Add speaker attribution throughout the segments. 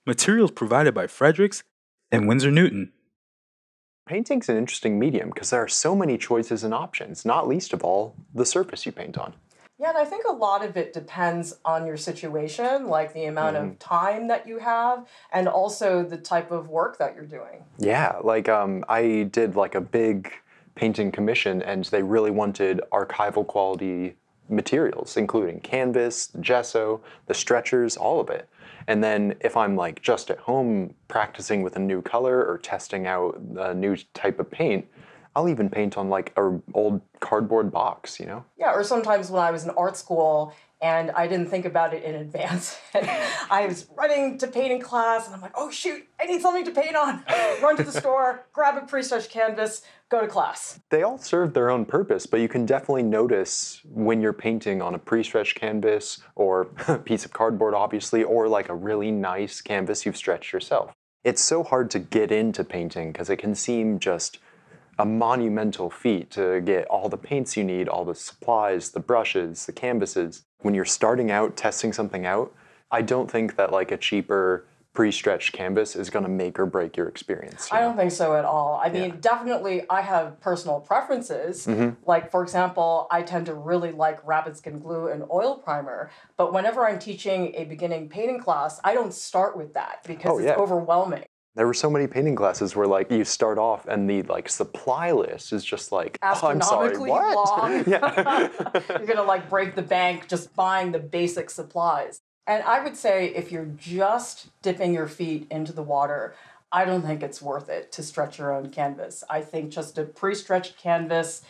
Speaker 1: Materials provided by Fredericks and Winsor Newton.
Speaker 2: Painting's an interesting medium because there are so many choices and options, not least of all, the surface you paint on.
Speaker 3: Yeah, and I think a lot of it depends on your situation, like the amount of time that you have, and also the type of work that you're doing.
Speaker 2: Yeah, like I did like a big painting commission and they really wanted archival quality materials, including canvas, the gesso, the stretchers, all of it. And then if I'm like just at home practicing with a new color or testing out a new type of paint, I'll even paint on like an old cardboard box, you know?
Speaker 3: Yeah, or sometimes when I was in art school and I didn't think about it in advance. I was running to painting class and I'm like, oh shoot, I need something to paint on. Run to the store, grab a pre-stretched canvas, go to class.
Speaker 2: They all serve their own purpose, but you can definitely notice when you're painting on a pre-stretched canvas or a piece of cardboard, obviously, or like a really nice canvas you've stretched yourself. It's so hard to get into painting because it can seem just a monumental feat to get all the paints you need, all the supplies, the brushes, the canvases. When you're starting out, testing something out, I don't think that like a cheaper pre-stretched canvas is going to make or break your experience.
Speaker 3: I don't think so at all. I mean, definitely I have personal preferences. Like, for example, I tend to really like Rabbitskin Glue and oil primer, but whenever I'm teaching a beginning painting class, I don't start with that because it's overwhelming.
Speaker 2: There were so many painting classes where like you start off and the like supply list is just like, oh, I'm sorry, what?
Speaker 3: Long. You're gonna like break the bank just buying the basic supplies. And I would say if you're just dipping your feet into the water, I don't think it's worth it to stretch your own canvas. I think just a pre-stretched canvas,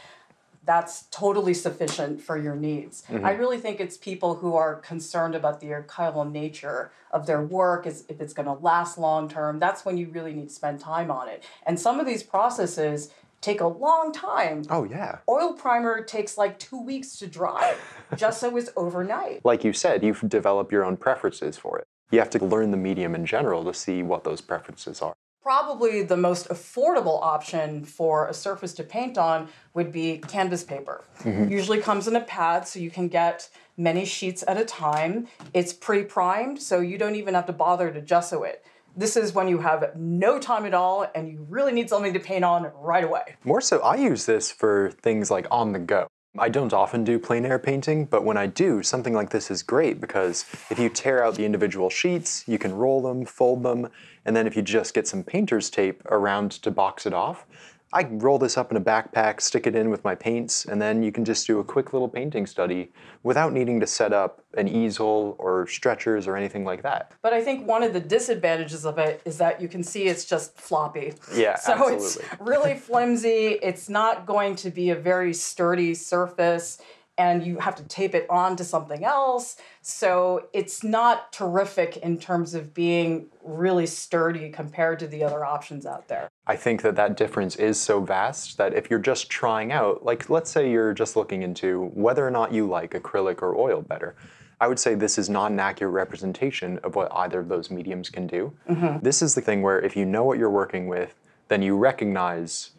Speaker 3: that's totally sufficient for your needs. I really think it's people who are concerned about the archival nature of their work, if it's going to last long term, that's when you really need to spend time on it. And some of these processes take a long time.
Speaker 2: Oh, yeah.
Speaker 3: Oil primer takes like 2 weeks to dry. Gesso is overnight.
Speaker 2: Like you said, you've developed your own preferences for it. You have to learn the medium in general to see what those preferences are.
Speaker 3: Probably the most affordable option for a surface to paint on would be canvas paper. Usually comes in a pad, so you can get many sheets at a time. It's pre-primed, so you don't even have to bother to gesso it. This is when you have no time at all and you really need something to paint on right away.
Speaker 2: More so, I use this for things like on the go. I don't often do plein air painting, but when I do, something like this is great because if you tear out the individual sheets, you can roll them, fold them, and then if you just get some painter's tape around to box it off, I can roll this up in a backpack, stick it in with my paints, and then you can just do a quick little painting study without needing to set up an easel or stretchers or anything like that.
Speaker 3: But I think one of the disadvantages of it is that you can see it's just floppy.
Speaker 2: Yeah,
Speaker 3: so
Speaker 2: absolutely.
Speaker 3: It's really flimsy. It's not going to be a very sturdy surface, and you have to tape it onto something else. So it's not terrific in terms of being really sturdy compared to the other options out there.
Speaker 2: I think that that difference is so vast that if you're just trying out, like let's say you're just looking into whether or not you like acrylic or oil better, I would say this is not an accurate representation of what either of those mediums can do. This is the thing where if you know what you're working with, then you recognize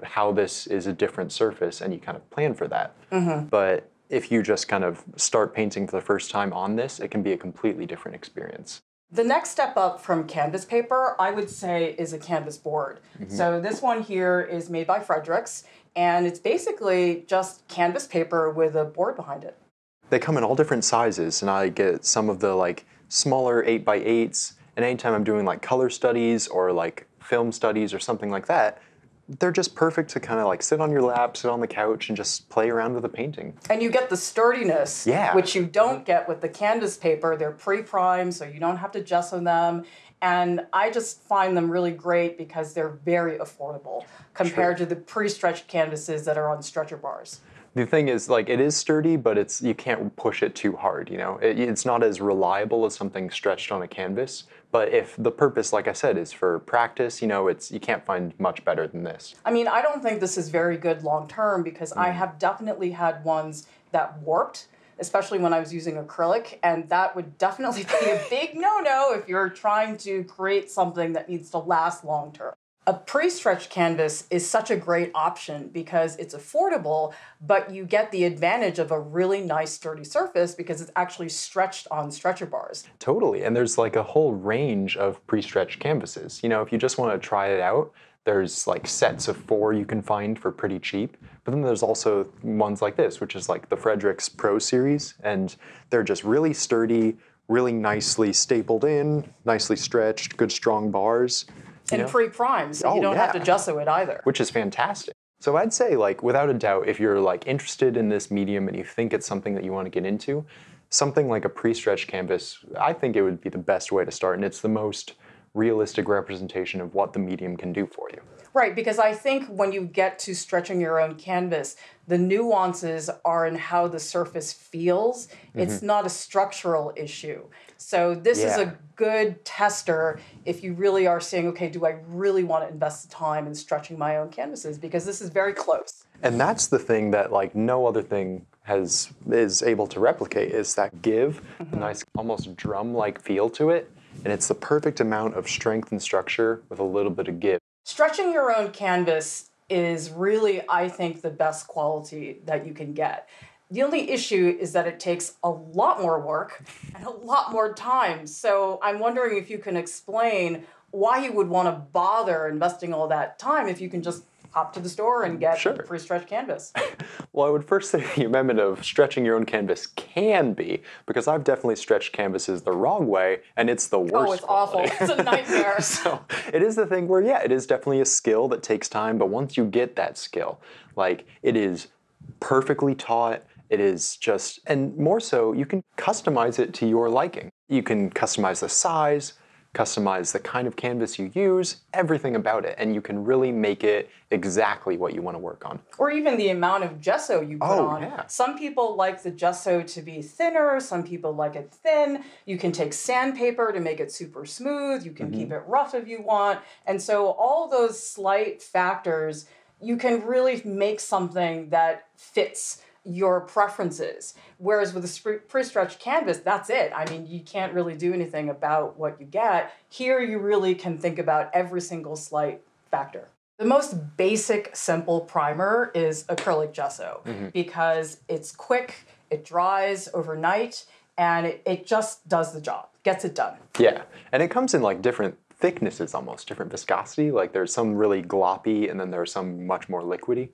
Speaker 2: how this is a different surface and you kind of plan for that. But if you just kind of start painting for the first time on this, it can be a completely different experience.
Speaker 3: The next step up from canvas paper, I would say, is a canvas board. So this one here is made by Fredericks, and it's basically just canvas paper with a board behind it.
Speaker 2: They come in all different sizes, and I get some of the like smaller 8x8s, and anytime I'm doing like color studies or like film studies or something like that, they're just perfect to kind of like sit on your lap, sit on the couch, and just play around with a painting.
Speaker 3: And you get the sturdiness, which you don't get with the canvas paper. They're pre-primed, so you don't have to gesso them. And I just find them really great because they're very affordable compared to the pre-stretched canvases that are on stretcher bars.
Speaker 2: The thing is, like, it is sturdy, but you can't push it too hard, you know? It's not as reliable as something stretched on a canvas, but if the purpose, like I said, is for practice, you know, you can't find much better than this.
Speaker 3: I mean, I don't think this is very good long-term because I have definitely had ones that warped, especially when I was using acrylic, and that would definitely be a big no-no if you're trying to create something that needs to last long-term. A pre-stretched canvas is such a great option because it's affordable, but you get the advantage of a really nice sturdy surface because it's actually stretched on stretcher bars.
Speaker 2: Totally, and there's like a whole range of pre-stretched canvases. You know, if you just want to try it out, there's like sets of 4 you can find for pretty cheap. But then there's also ones like this, which is like the Frederick's Pro series, and they're just really sturdy, really nicely stapled in, nicely stretched, good strong bars.
Speaker 3: And pre-primed, so you don't have to gesso it either.
Speaker 2: Which is fantastic. So I'd say, like, without a doubt, if you're like interested in this medium and you think it's something that you want to get into, something like a pre-stretched canvas, I think it would be the best way to start, and it's the most realistic representation of what the medium can do for you.
Speaker 3: Right, because I think when you get to stretching your own canvas, the nuances are in how the surface feels. It's not a structural issue. So this is a good tester if you really are saying, okay, do I really want to invest the time in stretching my own canvases? Because this is very close.
Speaker 2: And that's the thing that like no other thing is able to replicate, is that give, a nice almost drum-like feel to it. And it's the perfect amount of strength and structure with a little bit of give.
Speaker 3: Stretching your own canvas is really, I think, the best quality that you can get. The only issue is that it takes a lot more work and a lot more time. So I'm wondering if you can explain why you would want to bother investing all that time if you can just hop to the store and get a pre-stretched canvas.
Speaker 2: Well, I would first say the amendment of stretching your own canvas can be, because I've definitely stretched canvases the wrong way, and it's the worst.
Speaker 3: Oh, it's awful. It's a nightmare.
Speaker 2: So it is the thing where, yeah, it is definitely a skill that takes time, but once you get that skill, like, it is perfectly taught. It is just, and more so, you can customize it to your liking. You can customize the size, customize the kind of canvas you use, everything about it, and you can really make it exactly what you want to work on.
Speaker 3: Or even the amount of gesso you put on.
Speaker 2: Yeah.
Speaker 3: Some people like the gesso to be thinner, some people like it thin. You can take sandpaper to make it super smooth, you can keep it rough if you want. And so all those slight factors, you can really make something that fits your preferences. Whereas with a pre-stretched canvas, that's it. I mean, you can't really do anything about what you get. Here, you really can think about every single slight factor. The most basic, simple primer is acrylic gesso because it's quick, it dries overnight, and it just does the job, gets it done.
Speaker 2: Yeah, and it comes in like different thicknesses almost, different viscosity. Like there's some really gloppy and then there's some much more liquidy.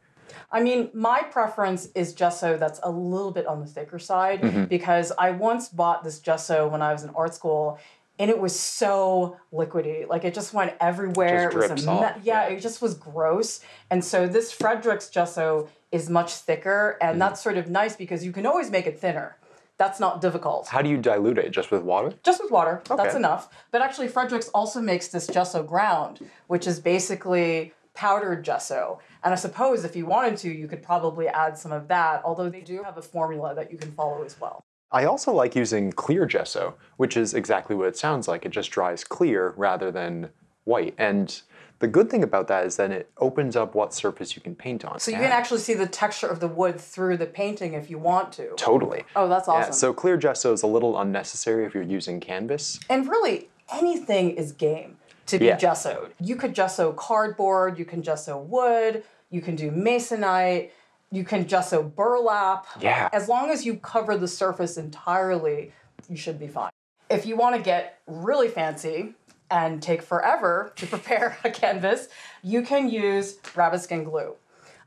Speaker 3: I mean, my preference is gesso that's a little bit on the thicker side because I once bought this gesso when I was in art school and it was so liquidy. Like it just went everywhere.
Speaker 2: Just drips off.
Speaker 3: Yeah, it just was gross. And so this Frederick's gesso is much thicker and that's sort of nice because you can always make it thinner. That's not difficult.
Speaker 2: How do you dilute it? Just with water?
Speaker 3: Just with water.
Speaker 2: Okay.
Speaker 3: That's enough. But actually, Frederick's also makes this gesso ground, which is basically powdered gesso. And I suppose if you wanted to, you could probably add some of that, although they do have a formula that you can follow as well.
Speaker 2: I also like using clear gesso, which is exactly what it sounds like. It just dries clear rather than white. And the good thing about that is that it opens up what surface you can paint on.
Speaker 3: So you can actually see the texture of the wood through the painting if you want to.
Speaker 2: Totally.
Speaker 3: Oh, that's awesome.
Speaker 2: Yeah, so clear gesso is a little unnecessary if you're using canvas.
Speaker 3: And really, anything is game to be gessoed. You could gesso cardboard, you can gesso wood, you can do masonite, you can gesso burlap.
Speaker 2: Yeah.
Speaker 3: As long as you cover the surface entirely, you should be fine. If you want to get really fancy and take forever to prepare a canvas, you can use Rabbitskin Glue.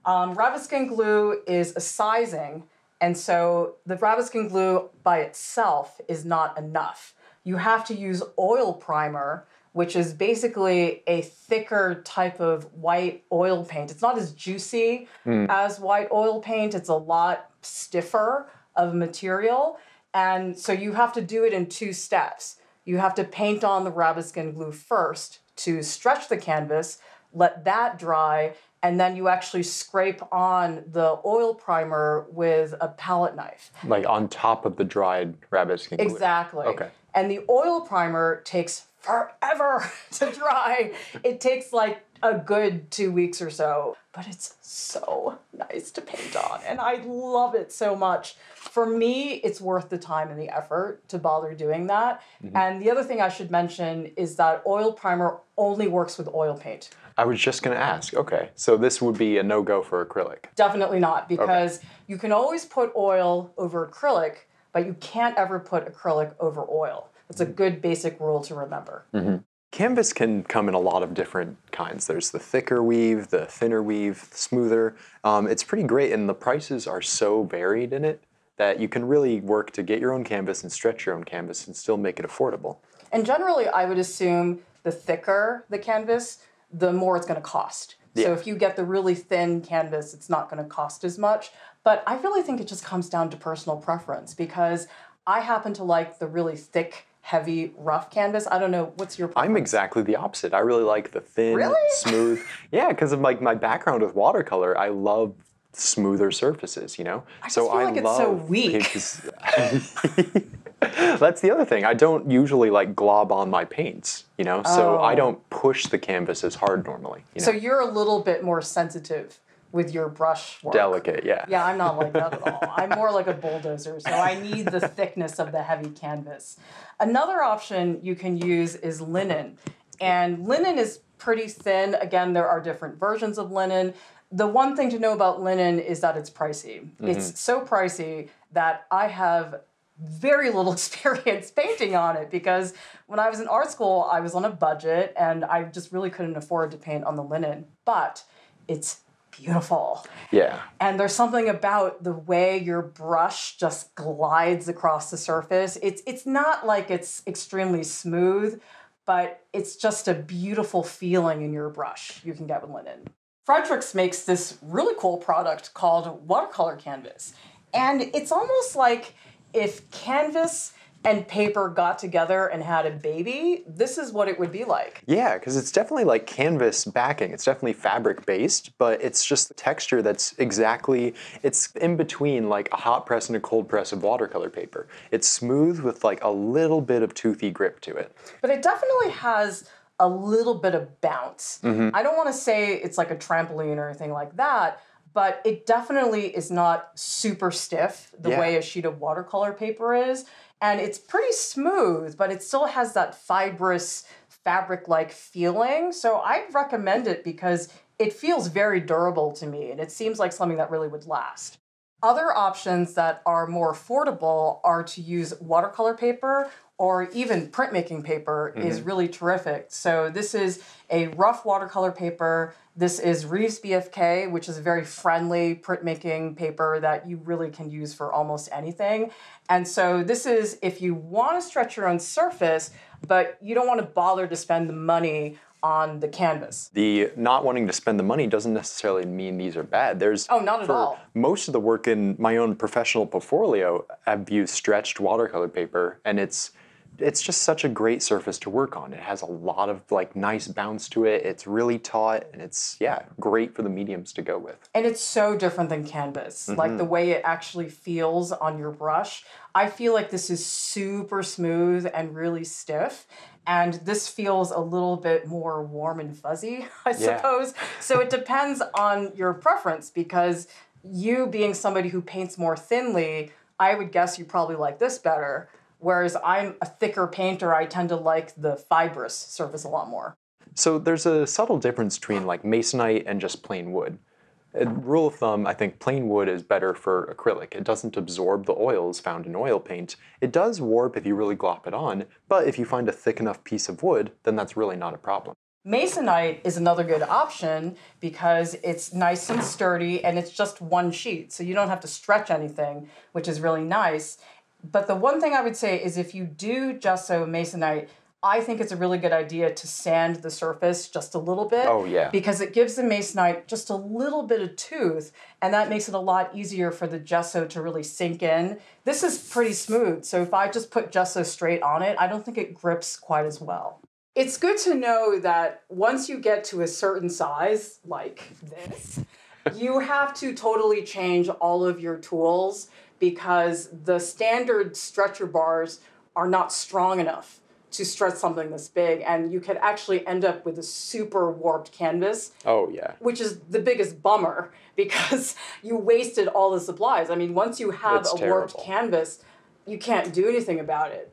Speaker 3: Rabbitskin Glue is a sizing, and so the Rabbitskin Glue by itself is not enough. You have to use oil primer, which is basically a thicker type of white oil paint. It's not as juicy as white oil paint. It's a lot stiffer of material. And so you have to do it in 2 steps. You have to paint on the Rabbitskin Glue first to stretch the canvas, let that dry, and then you actually scrape on the oil primer with a palette knife.
Speaker 2: Like on top of the dried Rabbitskin Glue.
Speaker 3: Exactly.
Speaker 2: Okay.
Speaker 3: And the oil primer takes forever to dry. It takes like a good 2 weeks or so, but it's so nice. nice to paint on, and I love it so much. For me, it's worth the time and the effort to bother doing that. And the other thing I should mention is that oil primer only works with oil paint.
Speaker 2: I was just going to ask, okay, so this would be a no-go for acrylic?
Speaker 3: Definitely not, because you can always put oil over acrylic, but you can't ever put acrylic over oil. It's a good basic rule to remember.
Speaker 2: Canvas can come in a lot of different kinds. There's the thicker weave, the thinner weave, the smoother. It's pretty great, and the prices are so varied in it that you can really work to get your own canvas and stretch your own canvas and still make it affordable.
Speaker 3: And generally, I would assume the thicker the canvas, the more it's going to cost. So if you get the really thin canvas, it's not going to cost as much. But I really think it just comes down to personal preference, because I happen to like the really thick, heavy, rough canvas. I don't know, what's your preference?
Speaker 2: I'm exactly the opposite. I really like the thin, smooth. Yeah, because of like my background with watercolor, I love smoother surfaces, you know?
Speaker 3: I just feel like it's so weak.
Speaker 2: That's the other thing. I don't usually like glob on my paints, you know? So I don't push the canvas as hard normally. You know?
Speaker 3: So you're a little bit more sensitive with your brush work.
Speaker 2: Delicate, yeah.
Speaker 3: Yeah, I'm not like that at all. I'm more like a bulldozer, so I need the thickness of the heavy canvas. Another option you can use is linen. And linen is pretty thin. Again, there are different versions of linen. The one thing to know about linen is that it's pricey. It's so pricey that I have very little experience painting on it, because when I was in art school, I was on a budget and I just really couldn't afford to paint on the linen. But it's beautiful.
Speaker 2: Yeah.
Speaker 3: And there's something about the way your brush just glides across the surface. It's not like it's extremely smooth, but it's just a beautiful feeling in your brush you can get with linen. Fredericks makes this really cool product called watercolor canvas. And it's almost like if canvas and paper got together and had a baby, this is what it would be like.
Speaker 2: Yeah, because it's definitely like canvas backing. It's definitely fabric based, but it's just the texture that's exactly, it's in between like a hot press and a cold press of watercolor paper. It's smooth with like a little bit of toothy grip to it.
Speaker 3: But it definitely has a little bit of bounce. I don't want to say it's like a trampoline or anything like that, but it definitely is not super stiff the way a sheet of watercolor paper is. And it's pretty smooth, but it still has that fibrous, fabric-like feeling. So I'd recommend it because it feels very durable to me, and it seems like something that really would last. Other options that are more affordable are to use watercolor paper, or even printmaking paper is really terrific. So this is a rough watercolor paper. This is Reeves BFK, which is a very friendly printmaking paper that you really can use for almost anything. And so this is if you want to stretch your own surface, but you don't want to bother to spend the money on the canvas.
Speaker 2: The not wanting to spend the money doesn't necessarily mean these are bad. There's
Speaker 3: not at all.
Speaker 2: Most of the work in my own professional portfolio, I've used stretched watercolor paper, and it's just such a great surface to work on. It has a lot of like nice bounce to it. It's really taut, and it's great for the mediums to go with. And
Speaker 3: it's so different than canvas. Like the way it actually feels on your brush. I feel like this is super smooth and really stiff. And this feels a little bit more warm and fuzzy, I suppose. So it depends on your preference, because you being somebody who paints more thinly, I would guess you probably like this better. Whereas I'm a thicker painter, I tend to like the fibrous surface a lot more.
Speaker 2: So there's a subtle difference between like Masonite and just plain wood. Rule of thumb, I think plain wood is better for acrylic. It doesn't absorb the oils found in oil paint. It does warp if you really glop it on, but if you find a thick enough piece of wood, then that's really not a problem.
Speaker 3: Masonite is another good option because it's nice and sturdy and it's just one sheet, so you don't have to stretch anything, which is really nice. But the one thing I would say is if you do gesso Masonite, I think it's a really good idea to sand the surface just a little bit.
Speaker 2: Oh, yeah.
Speaker 3: Because it gives the Masonite just a little bit of tooth, and that makes it a lot easier for the gesso to really sink in. This is pretty smooth, so if I just put gesso straight on it, I don't think it grips quite as well. It's good to know that once you get to a certain size, like this, you have to totally change all of your tools because the standard stretcher bars are not strong enough to stretch something this big, and you could actually end up with a super warped canvas.
Speaker 2: Oh, yeah.
Speaker 3: Which is the biggest bummer because you wasted all the supplies. I mean, once you have
Speaker 2: It's
Speaker 3: a warped canvas, you can't do anything about it.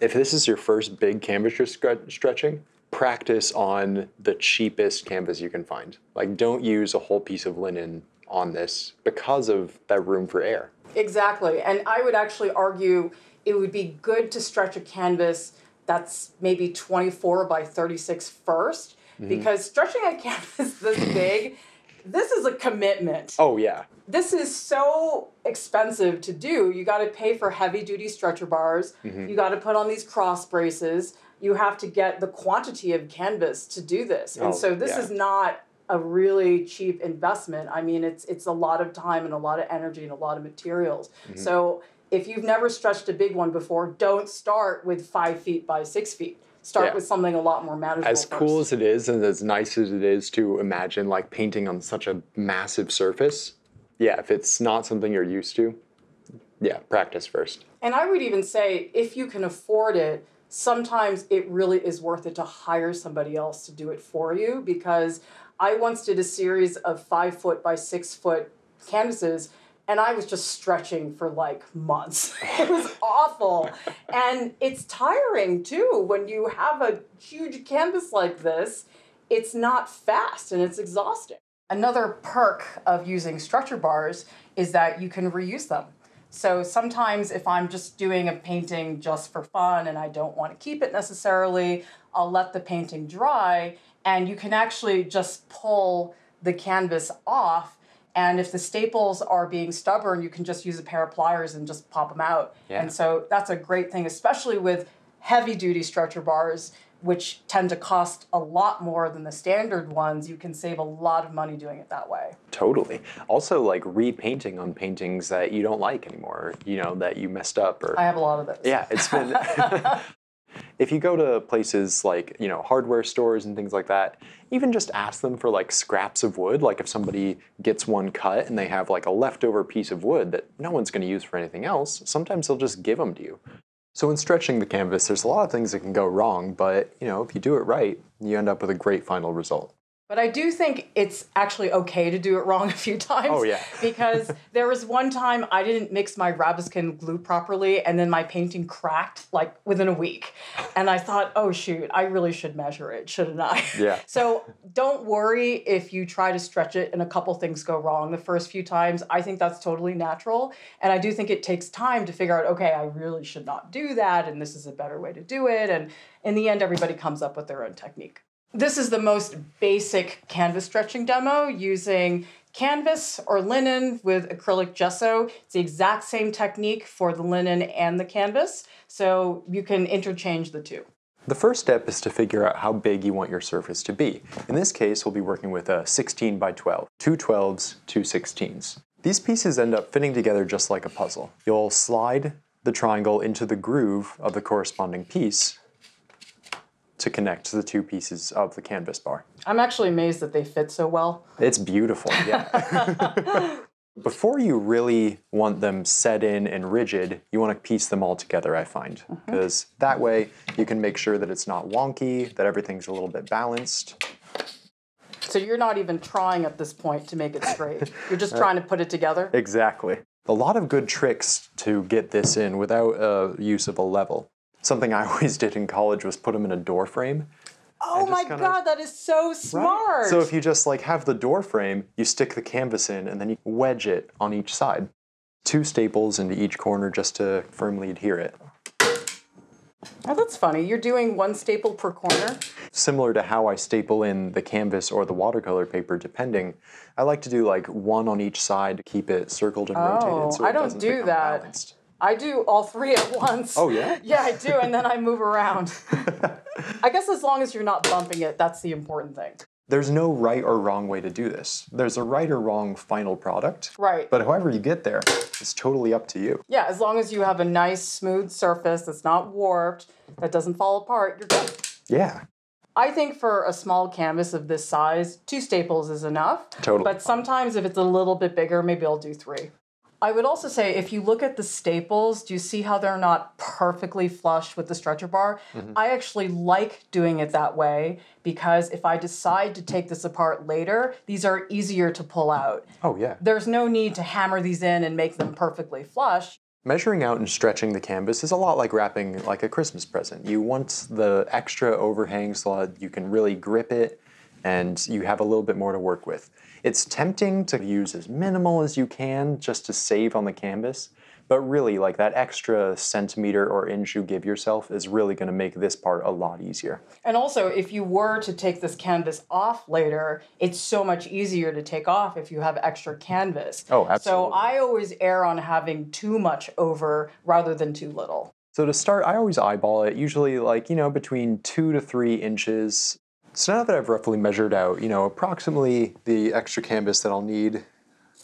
Speaker 2: If this is your first big canvas you're stretching, practice on the cheapest canvas you can find. Like, don't use a whole piece of linen on this because of that room for air.
Speaker 3: Exactly. And I would actually argue it would be good to stretch a canvas that's maybe 24 by 36 first, because stretching a canvas this big, this is a commitment.
Speaker 2: Oh, yeah.
Speaker 3: This is so expensive to do. You got to pay for heavy duty stretcher bars. You got to put on these cross braces. You have to get the quantity of canvas to do this. And so this is not a really cheap investment. I mean, it's a lot of time and a lot of energy and a lot of materials. So if you've never stretched a big one before, don't start with 5 feet by 6 feet. Start with something a lot more manageable.
Speaker 2: As cool as it is and as nice as it is to imagine like painting on such a massive surface, if it's not something you're used to, practice first.
Speaker 3: And I would even say if you can afford it, sometimes it really is worth it to hire somebody else to do it for you, because I once did a series of 5 foot by 6 foot canvases, and I was just stretching for like months. It was awful. And it's tiring too. When you have a huge canvas like this, it's not fast and it's exhausting. Another perk of using stretcher bars is that you can reuse them. So sometimes if I'm just doing a painting just for fun and I don't want to keep it necessarily, I'll let the painting dry, and you can actually just pull the canvas off. And if the staples are being stubborn, you can just use a pair of pliers and just pop them out. And so that's a great thing, especially with heavy-duty stretcher bars, which tend to cost a lot more than the standard ones. You can save a lot of money doing it that way.
Speaker 2: Totally. Also, like repainting on paintings that you don't like anymore, that you messed up. Or
Speaker 3: I have a lot of those.
Speaker 2: Yeah, it's been... If you go to places like, hardware stores and things like that, even just ask them for like scraps of wood. Like if somebody gets one cut and they have like a leftover piece of wood that no one's going to use for anything else, sometimes they'll just give them to you. So in stretching the canvas, there's a lot of things that can go wrong, but if you do it right, you end up with a great final result.
Speaker 3: But I do think it's actually okay to do it wrong a few times.
Speaker 2: Oh, yeah.
Speaker 3: Because there was one time I didn't mix my Rabbitskin glue properly, and then my painting cracked like within a week. And I thought, oh shoot, I really should measure it, shouldn't I?
Speaker 2: Yeah.
Speaker 3: So don't worry if you try to stretch it and a couple things go wrong the first few times. I think that's totally natural. And I do think it takes time to figure out, okay, I really should not do that, and this is a better way to do it. And in the end, everybody comes up with their own technique. This is the most basic canvas stretching demo using canvas or linen with acrylic gesso. It's the exact same technique for the linen and the canvas, so you can interchange the two.
Speaker 2: The first step is to figure out how big you want your surface to be. In this case, we'll be working with a 16 by 12, 2 12s, 2 16s. These pieces end up fitting together just like a puzzle. You'll slide the triangle into the groove of the corresponding piece to connect the two pieces of the canvas bar.
Speaker 3: I'm actually amazed that they fit so well.
Speaker 2: It's beautiful, yeah. Before you really want them set in and rigid, you want to piece them all together, I find. Because that way you can make sure that it's not wonky, that everything's a little bit balanced.
Speaker 3: So you're not even trying at this point to make it straight. You're just trying to put it together?
Speaker 2: Exactly. A lot of good tricks to get this in without use of a level. Something I always did in college was put them in a door frame.
Speaker 3: Oh my God, that is so smart.
Speaker 2: Right? So if you just like have the door frame, you stick the canvas in and then you wedge it on each side. 2 staples into each corner just to firmly adhere it.
Speaker 3: Oh, that's funny. You're doing 1 staple per corner?
Speaker 2: Similar to how I staple in the canvas or the watercolor paper, depending. I like to do like 1 on each side to keep it circled and rotated so it doesn't become balanced.
Speaker 3: I do all 3 at once.
Speaker 2: Oh, yeah?
Speaker 3: Yeah, I do, and then I move around. I guess as long as you're not bumping it, that's the important thing.
Speaker 2: There's no right or wrong way to do this. There's a right or wrong final product.
Speaker 3: Right.
Speaker 2: But however you get there, it's totally up to you.
Speaker 3: Yeah, as long as you have a nice, smooth surface that's not warped, that doesn't fall apart, you're good.
Speaker 2: Yeah.
Speaker 3: I think for a small canvas of this size, 2 staples is enough.
Speaker 2: Totally.
Speaker 3: But sometimes if it's a little bit bigger, maybe I'll do 3. I would also say, if you look at the staples, do you see how they're not perfectly flush with the stretcher bar? I actually like doing it that way because if I decide to take this apart later, these are easier to pull out.
Speaker 2: Oh, yeah.
Speaker 3: There's no need to hammer these in and make them perfectly flush.
Speaker 2: Measuring out and stretching the canvas is a lot like wrapping like a Christmas present. You want the extra overhang so that you can really grip it and you have a little bit more to work with. It's tempting to use as minimal as you can just to save on the canvas, but really like that extra centimeter or inch you give yourself is really going to make this part a lot easier.
Speaker 3: And also, if you were to take this canvas off later, it's so much easier to take off if you have extra canvas.
Speaker 2: Oh, absolutely.
Speaker 3: So I always err on having too much over rather than too little.
Speaker 2: So to start, I always eyeball it, usually like, between 2 to 3 inches. So now that I've roughly measured out, approximately the extra canvas that I'll need,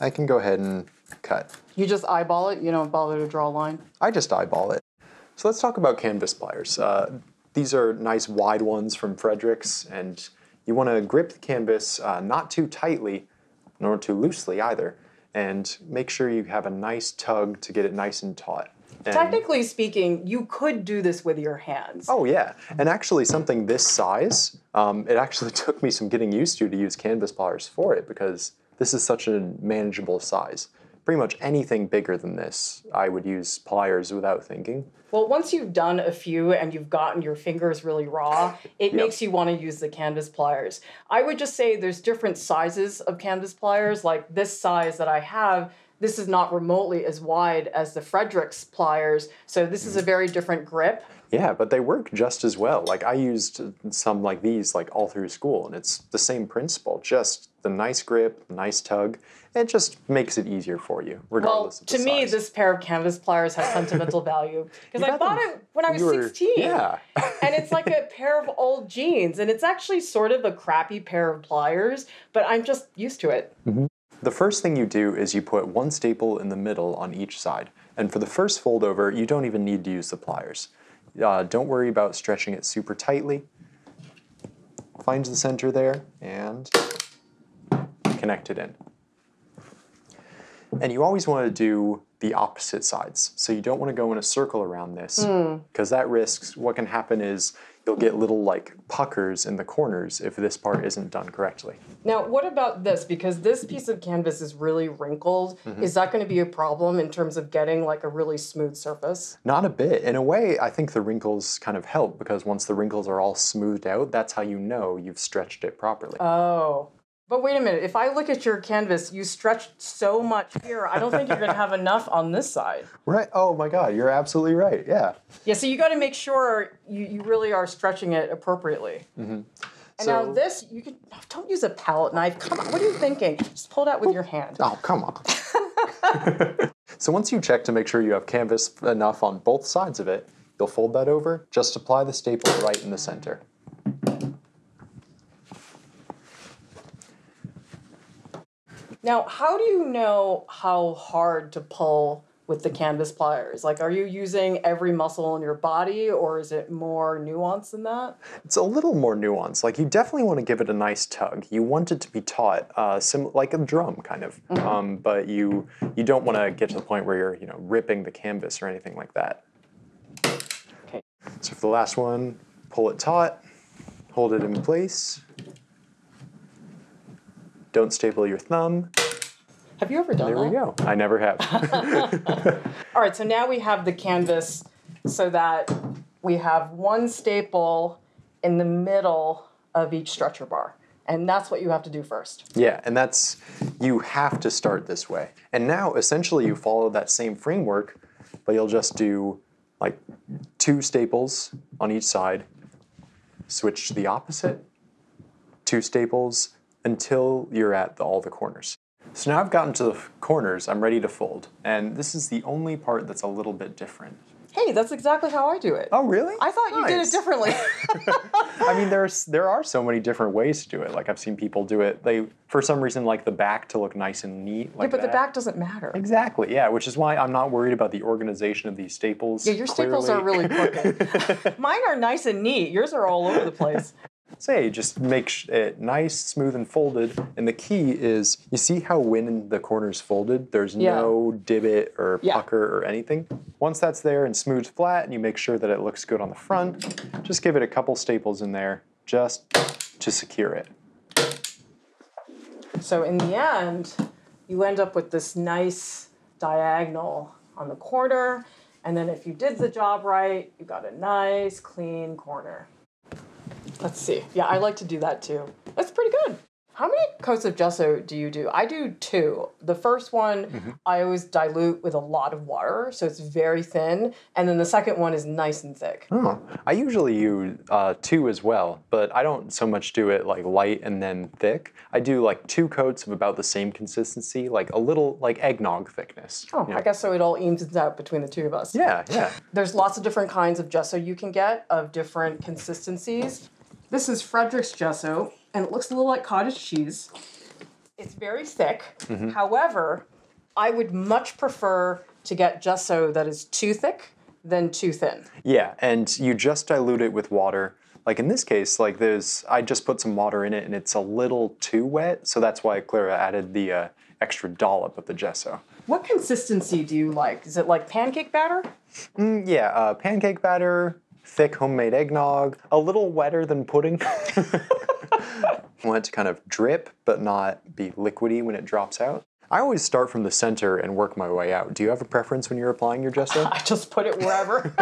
Speaker 2: I can go ahead and cut.
Speaker 3: You just eyeball it? You don't bother to draw a line?
Speaker 2: I just eyeball it. So let's talk about canvas pliers. These are nice wide ones from Frederick's, and you want to grip the canvas not too tightly, nor too loosely either, and make sure you have a nice tug to get it nice and taut. And
Speaker 3: technically speaking, you could do this with your hands.
Speaker 2: oh yeah, and actually something this size, it actually took me some getting used to use canvas pliers for it because this is such a manageable size. Pretty much anything bigger than this, I would use pliers without thinking.
Speaker 3: Well, once you've done a few and you've gotten your fingers really raw, it makes you want to use the canvas pliers. I would just say there's different sizes of canvas pliers. Like this size that I have, this is not remotely as wide as the Frederick's pliers, so this is a very different grip.
Speaker 2: Yeah, but they work just as well. Like I used some like these like all through school, and it's the same principle, just the nice grip, nice tug. It just makes it easier for you, regardless of the size.
Speaker 3: To me, this pair of canvas pliers has sentimental value because I bought it when I was 16.
Speaker 2: Yeah.
Speaker 3: And it's like a pair of old jeans, and it's actually sort of a crappy pair of pliers, but I'm just used to it.
Speaker 2: The first thing you do is you put one staple in the middle on each side. And for the first fold over, you don't even need to use the pliers. Don't worry about stretching it super tightly. Find the center there and connect it in. And you always want to do the opposite sides. So you don't want to go in a circle around this because that risks, what can happen is you'll get little like puckers in the corners if this part isn't done correctly.
Speaker 3: Now, what about this? Because this piece of canvas is really wrinkled. Is that going to be a problem in terms of getting like a really smooth surface?
Speaker 2: Not a bit. In a way, I think the wrinkles kind of help because once the wrinkles are all smoothed out, that's how you know you've stretched it properly.
Speaker 3: Oh. But wait a minute, if I look at your canvas, you stretched so much here, I don't think you're going to have enough on this side.
Speaker 2: Right. Oh my God, you're absolutely right. Yeah.
Speaker 3: Yeah, so you got to make sure you really are stretching it appropriately. And now this, you could, don't use a palette knife. Come on, what are you thinking? Just pull it out with your hand.
Speaker 2: Oh, come on. So once you check to make sure you have canvas enough on both sides of it, you'll fold that over, just apply the staple right in the center.
Speaker 3: Now, how do you know how hard to pull with the canvas pliers? Like, are you using every muscle in your body, or is it more nuanced than that?
Speaker 2: It's a little more nuanced. Like, you definitely want to give it a nice tug. You want it to be taut, like a drum, kind of. But you don't want to get to the point where you're, ripping the canvas or anything like that.
Speaker 3: Okay.
Speaker 2: So for the last one, pull it taut, hold it in place. Don't staple your thumb.
Speaker 3: Have you ever done that?
Speaker 2: There we go. I never have.
Speaker 3: All right, so now we have the canvas so that we have one staple in the middle of each stretcher bar. And that's what you have to do first.
Speaker 2: Yeah, and you have to start this way. And now, essentially, you follow that same framework, but you'll just do like 2 staples on each side, switch to the opposite, 2 staples, until you're at all the corners. So now I've gotten to the corners, I'm ready to fold. And this is the only part that's a little bit different.
Speaker 3: Hey, that's exactly how I do it.
Speaker 2: Oh, really?
Speaker 3: I thought you did it differently.
Speaker 2: I mean, there are so many different ways to do it. Like I've seen people do it, they for some reason like the back to look nice and neat. Like
Speaker 3: yeah, but
Speaker 2: that.
Speaker 3: the back doesn't matter.
Speaker 2: Exactly, yeah, which is why I'm not worried about the organization of these staples.
Speaker 3: Yeah, your staples are really crooked. Mine are nice and neat. Yours are all over the place.
Speaker 2: So yeah, you just make it nice, smooth, and folded. And the key is, you see how when the corner's folded, there's no divot or pucker or anything? Once that's there and smoothed flat, and you make sure that it looks good on the front, just give it a couple staples in there just to secure it.
Speaker 3: So in the end, you end up with this nice diagonal on the corner, and then if you did the job right, you got a nice clean corner. Let's see. Yeah, I like to do that too. That's pretty good. How many coats of gesso do you do? I do 2. The first one, I always dilute with a lot of water, so it's very thin. And then the second one is nice and thick.
Speaker 2: Oh, I usually use 2 as well, but I don't so much do it like light and then thick. I do like 2 coats of about the same consistency, like a little like eggnog thickness.
Speaker 3: Oh, I guess so it all evens out between the 2 of us.
Speaker 2: Yeah, yeah.
Speaker 3: There's lots of different kinds of gesso you can get of different consistencies. This is Frederick's gesso, and it looks a little like cottage cheese. It's very thick. However, I would much prefer to get gesso that is too thick than too thin.
Speaker 2: Yeah, and you just dilute it with water. Like in this case, like I just put some water in it and it's a little too wet, so that's why Clara added the extra dollop of the gesso.
Speaker 3: What consistency do you like? Is it like pancake batter?
Speaker 2: Yeah, pancake batter, thick homemade eggnog, a little wetter than pudding. I want it to kind of drip, but not be liquidy when it drops out. I always start from the center and work my way out. Do you have a preference when you're applying your gesso?
Speaker 3: I just put it wherever.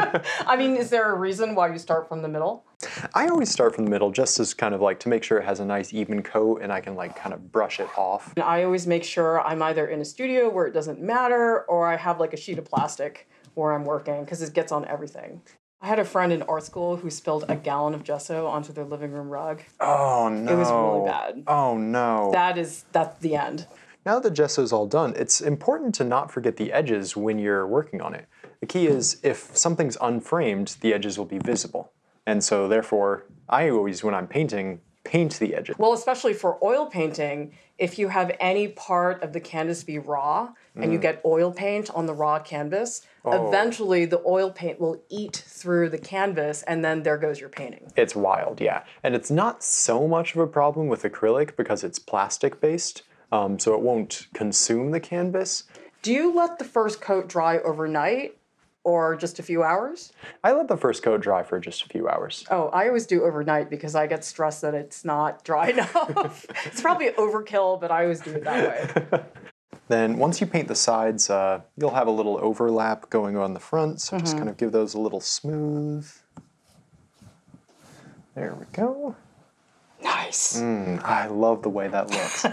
Speaker 3: I mean, is there a reason why you start from the middle?
Speaker 2: I always start from the middle just as kind of like to make sure it has a nice even coat and I can like kind of brush it off.
Speaker 3: I always make sure I'm either in a studio where it doesn't matter or I have like a sheet of plastic where I'm working because it gets on everything. I had a friend in art school who spilled a gallon of gesso onto their living room rug.
Speaker 2: Oh no.
Speaker 3: It was really bad.
Speaker 2: Oh no.
Speaker 3: That's the end.
Speaker 2: Now that the gesso's all done, it's important to not forget the edges when you're working on it. The key is if something's unframed, the edges will be visible. And so therefore, I always, when I'm painting, paint the edges.
Speaker 3: Well, especially for oil painting, if you have any part of the canvas be raw and you get oil paint on the raw canvas, eventually the oil paint will eat through the canvas and then there goes your painting.
Speaker 2: It's wild, yeah. And it's not so much of a problem with acrylic because it's plastic based, so it won't consume the canvas.
Speaker 3: Do you let the first coat dry overnight or just a few hours?
Speaker 2: I let the first coat dry for just a few hours.
Speaker 3: Oh, I always do overnight because I get stressed that it's not dry enough. It's probably overkill, but I always do it that way.
Speaker 2: Then once you paint the sides, you'll have a little overlap going on the front, so just kind of give those a little smooth. There we go.
Speaker 3: Nice.
Speaker 2: I love the way that looks.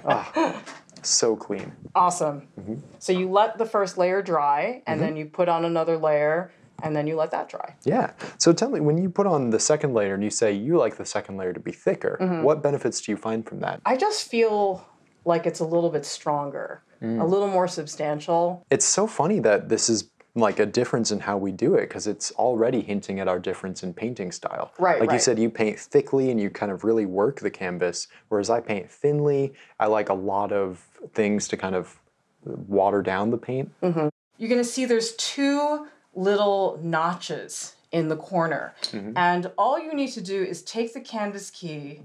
Speaker 2: Oh, so clean.
Speaker 3: Awesome. So you let the first layer dry, and then you put on another layer, and then you let that dry.
Speaker 2: Yeah. So tell me, when you put on the second layer and you say you like the second layer to be thicker, what benefits do you find from that?
Speaker 3: I just feel like it's a little bit stronger, a little more substantial.
Speaker 2: It's so funny that this is like a difference in how we do it because it's already hinting at our difference in painting style.
Speaker 3: Right,
Speaker 2: Like you said, you paint thickly and you kind of really work the canvas, whereas I paint thinly. I like a lot of things to kind of water down the paint.
Speaker 3: You're going to see there's 2 little notches in the corner. And all you need to do is take the canvas key.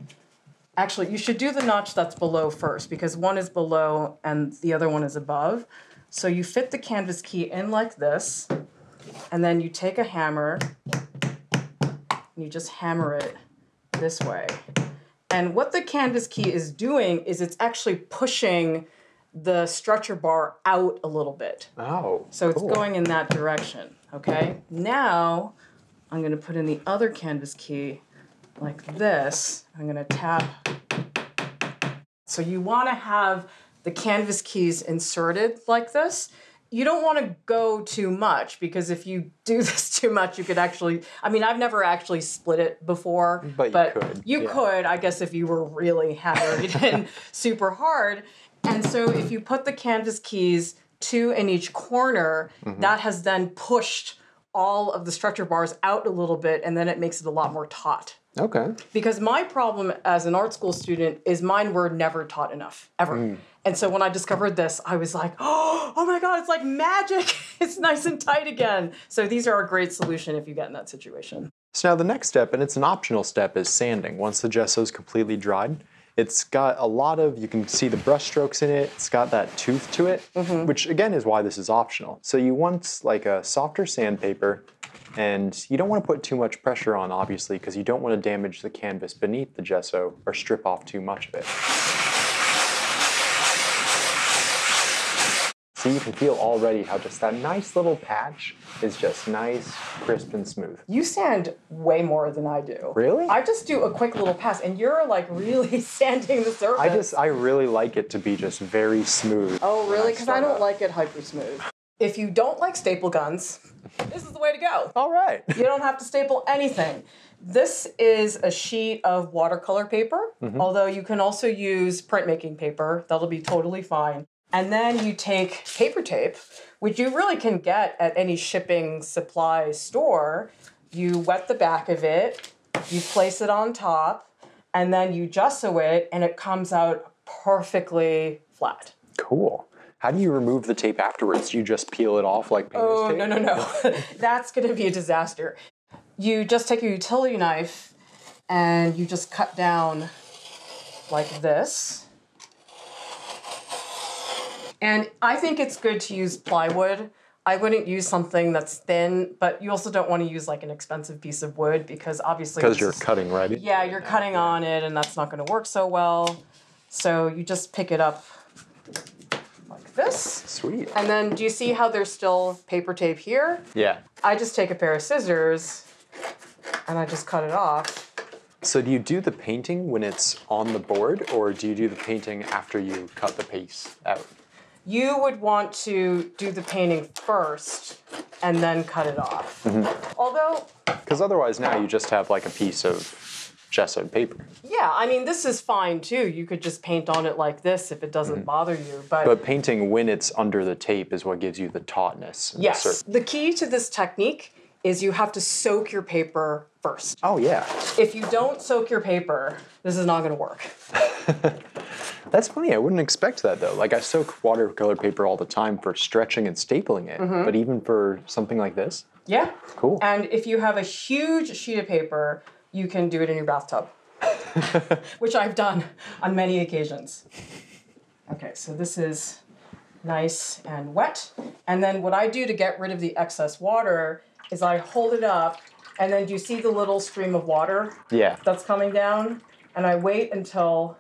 Speaker 3: Actually, you should do the notch that's below first because one is below and the other one is above. So you fit the canvas key in like this, and then you take a hammer, and you just hammer it this way. And what the canvas key is doing is it's actually pushing the stretcher bar out a little bit.
Speaker 2: Oh,
Speaker 3: so it's going in that direction, okay? Now, I'm going to put in the other canvas key like this. I'm going to tap. So you want to have the canvas keys inserted like this. You don't want to go too much because if you do this too much, you could actually, I mean, I've never actually split it before.
Speaker 2: But you could.
Speaker 3: You could, I guess, if you were really hammered in super hard. And so if you put the canvas keys 2 in each corner, that has then pushed all of the stretcher bars out a little bit, and then it makes it a lot more taut.
Speaker 2: Okay.
Speaker 3: Because my problem as an art school student is mine were never taught enough, ever. And so when I discovered this, I was like, oh my God, it's like magic. It's nice and tight again. So these are a great solution if you get in that situation.
Speaker 2: So now the next step, and it's an optional step, is sanding. Once the gesso is completely dried, it's got a lot of, you can see the brush strokes in it, it's got that tooth to it, which again is why this is optional. So you want like a softer sandpaper, and you don't want to put too much pressure on, obviously, because you don't want to damage the canvas beneath the gesso or strip off too much of it. So you can feel already how just that nice little patch is just nice, crisp, and smooth.
Speaker 3: You sand way more than I do.
Speaker 2: Really?
Speaker 3: I just do a quick little pass, and you're like really sanding the surface.
Speaker 2: I really like it to be just very smooth.
Speaker 3: Oh, really? Because I don't like it hyper smooth. If you don't like staple guns, this is the way to go.
Speaker 2: All right.
Speaker 3: You don't have to staple anything. This is a sheet of watercolor paper, although you can also use printmaking paper. That'll be totally fine. And then you take paper tape, which you really can get at any shipping supply store. You wet the back of it, you place it on top, and then you gesso it, and it comes out perfectly flat.
Speaker 2: Cool. How do you remove the tape afterwards? You just peel it off like painter's tape?
Speaker 3: No. That's going to be a disaster. You just take a utility knife, and you just cut down like this. And I think it's good to use plywood. I wouldn't use something that's thin, but you also don't want to use like an expensive piece of wood because obviously...
Speaker 2: Because you're cutting, right?
Speaker 3: Yeah, you're cutting on it and that's not going to work so well. So you just pick it up like this.
Speaker 2: Sweet.
Speaker 3: And then do you see how there's still paper tape here?
Speaker 2: Yeah.
Speaker 3: I just take a pair of scissors and I just cut it off.
Speaker 2: So do you do the painting when it's on the board, or do you do the painting after you cut the piece out?
Speaker 3: You would want to do the painting first and then cut it off. Although...
Speaker 2: Because otherwise now you just have like a piece of gessoed paper.
Speaker 3: Yeah, I mean, this is fine too. You could just paint on it like this if it doesn't bother you.
Speaker 2: But painting when it's under the tape is what gives you the tautness.
Speaker 3: Yes. The key to this technique is you have to soak your paper first.
Speaker 2: Oh, yeah.
Speaker 3: If you don't soak your paper, this is not going to work.
Speaker 2: That's funny. I wouldn't expect that, though. Like, I soak watercolor paper all the time for stretching and stapling it. But even for something like this?
Speaker 3: Yeah.
Speaker 2: Cool.
Speaker 3: And if you have a huge sheet of paper, you can do it in your bathtub, which I've done on many occasions. Okay, so this is nice and wet. And then what I do to get rid of the excess water is I hold it up, and then do you see the little stream of water that's coming down? And I wait until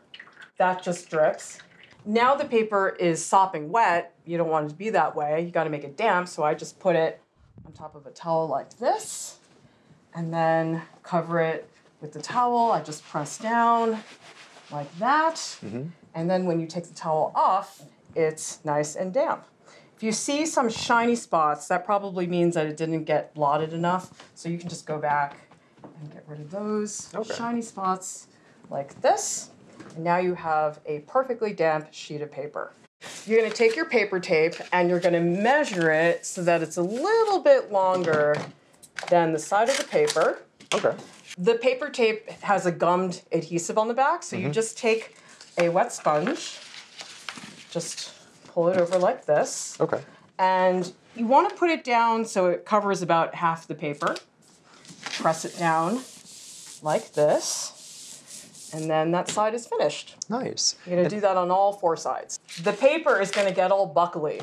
Speaker 3: that just drips. Now the paper is sopping wet. You don't want it to be that way. You got to make it damp, so I just put it on top of a towel like this, and then cover it with the towel. I just press down like that. And then when you take the towel off, it's nice and damp. If you see some shiny spots, that probably means that it didn't get blotted enough. So you can just go back and get rid of those shiny spots like this. And now you have a perfectly damp sheet of paper. You're going to take your paper tape and you're going to measure it so that it's a little bit longer than the side of the paper.
Speaker 2: Okay.
Speaker 3: The paper tape has a gummed adhesive on the back, so you just take a wet sponge, just pull it over like this.
Speaker 2: Okay.
Speaker 3: And you want to put it down so it covers about half the paper. Press it down like this. And then that side is finished.
Speaker 2: Nice.
Speaker 3: You're going to do that on all four sides. The paper is going to get all buckly.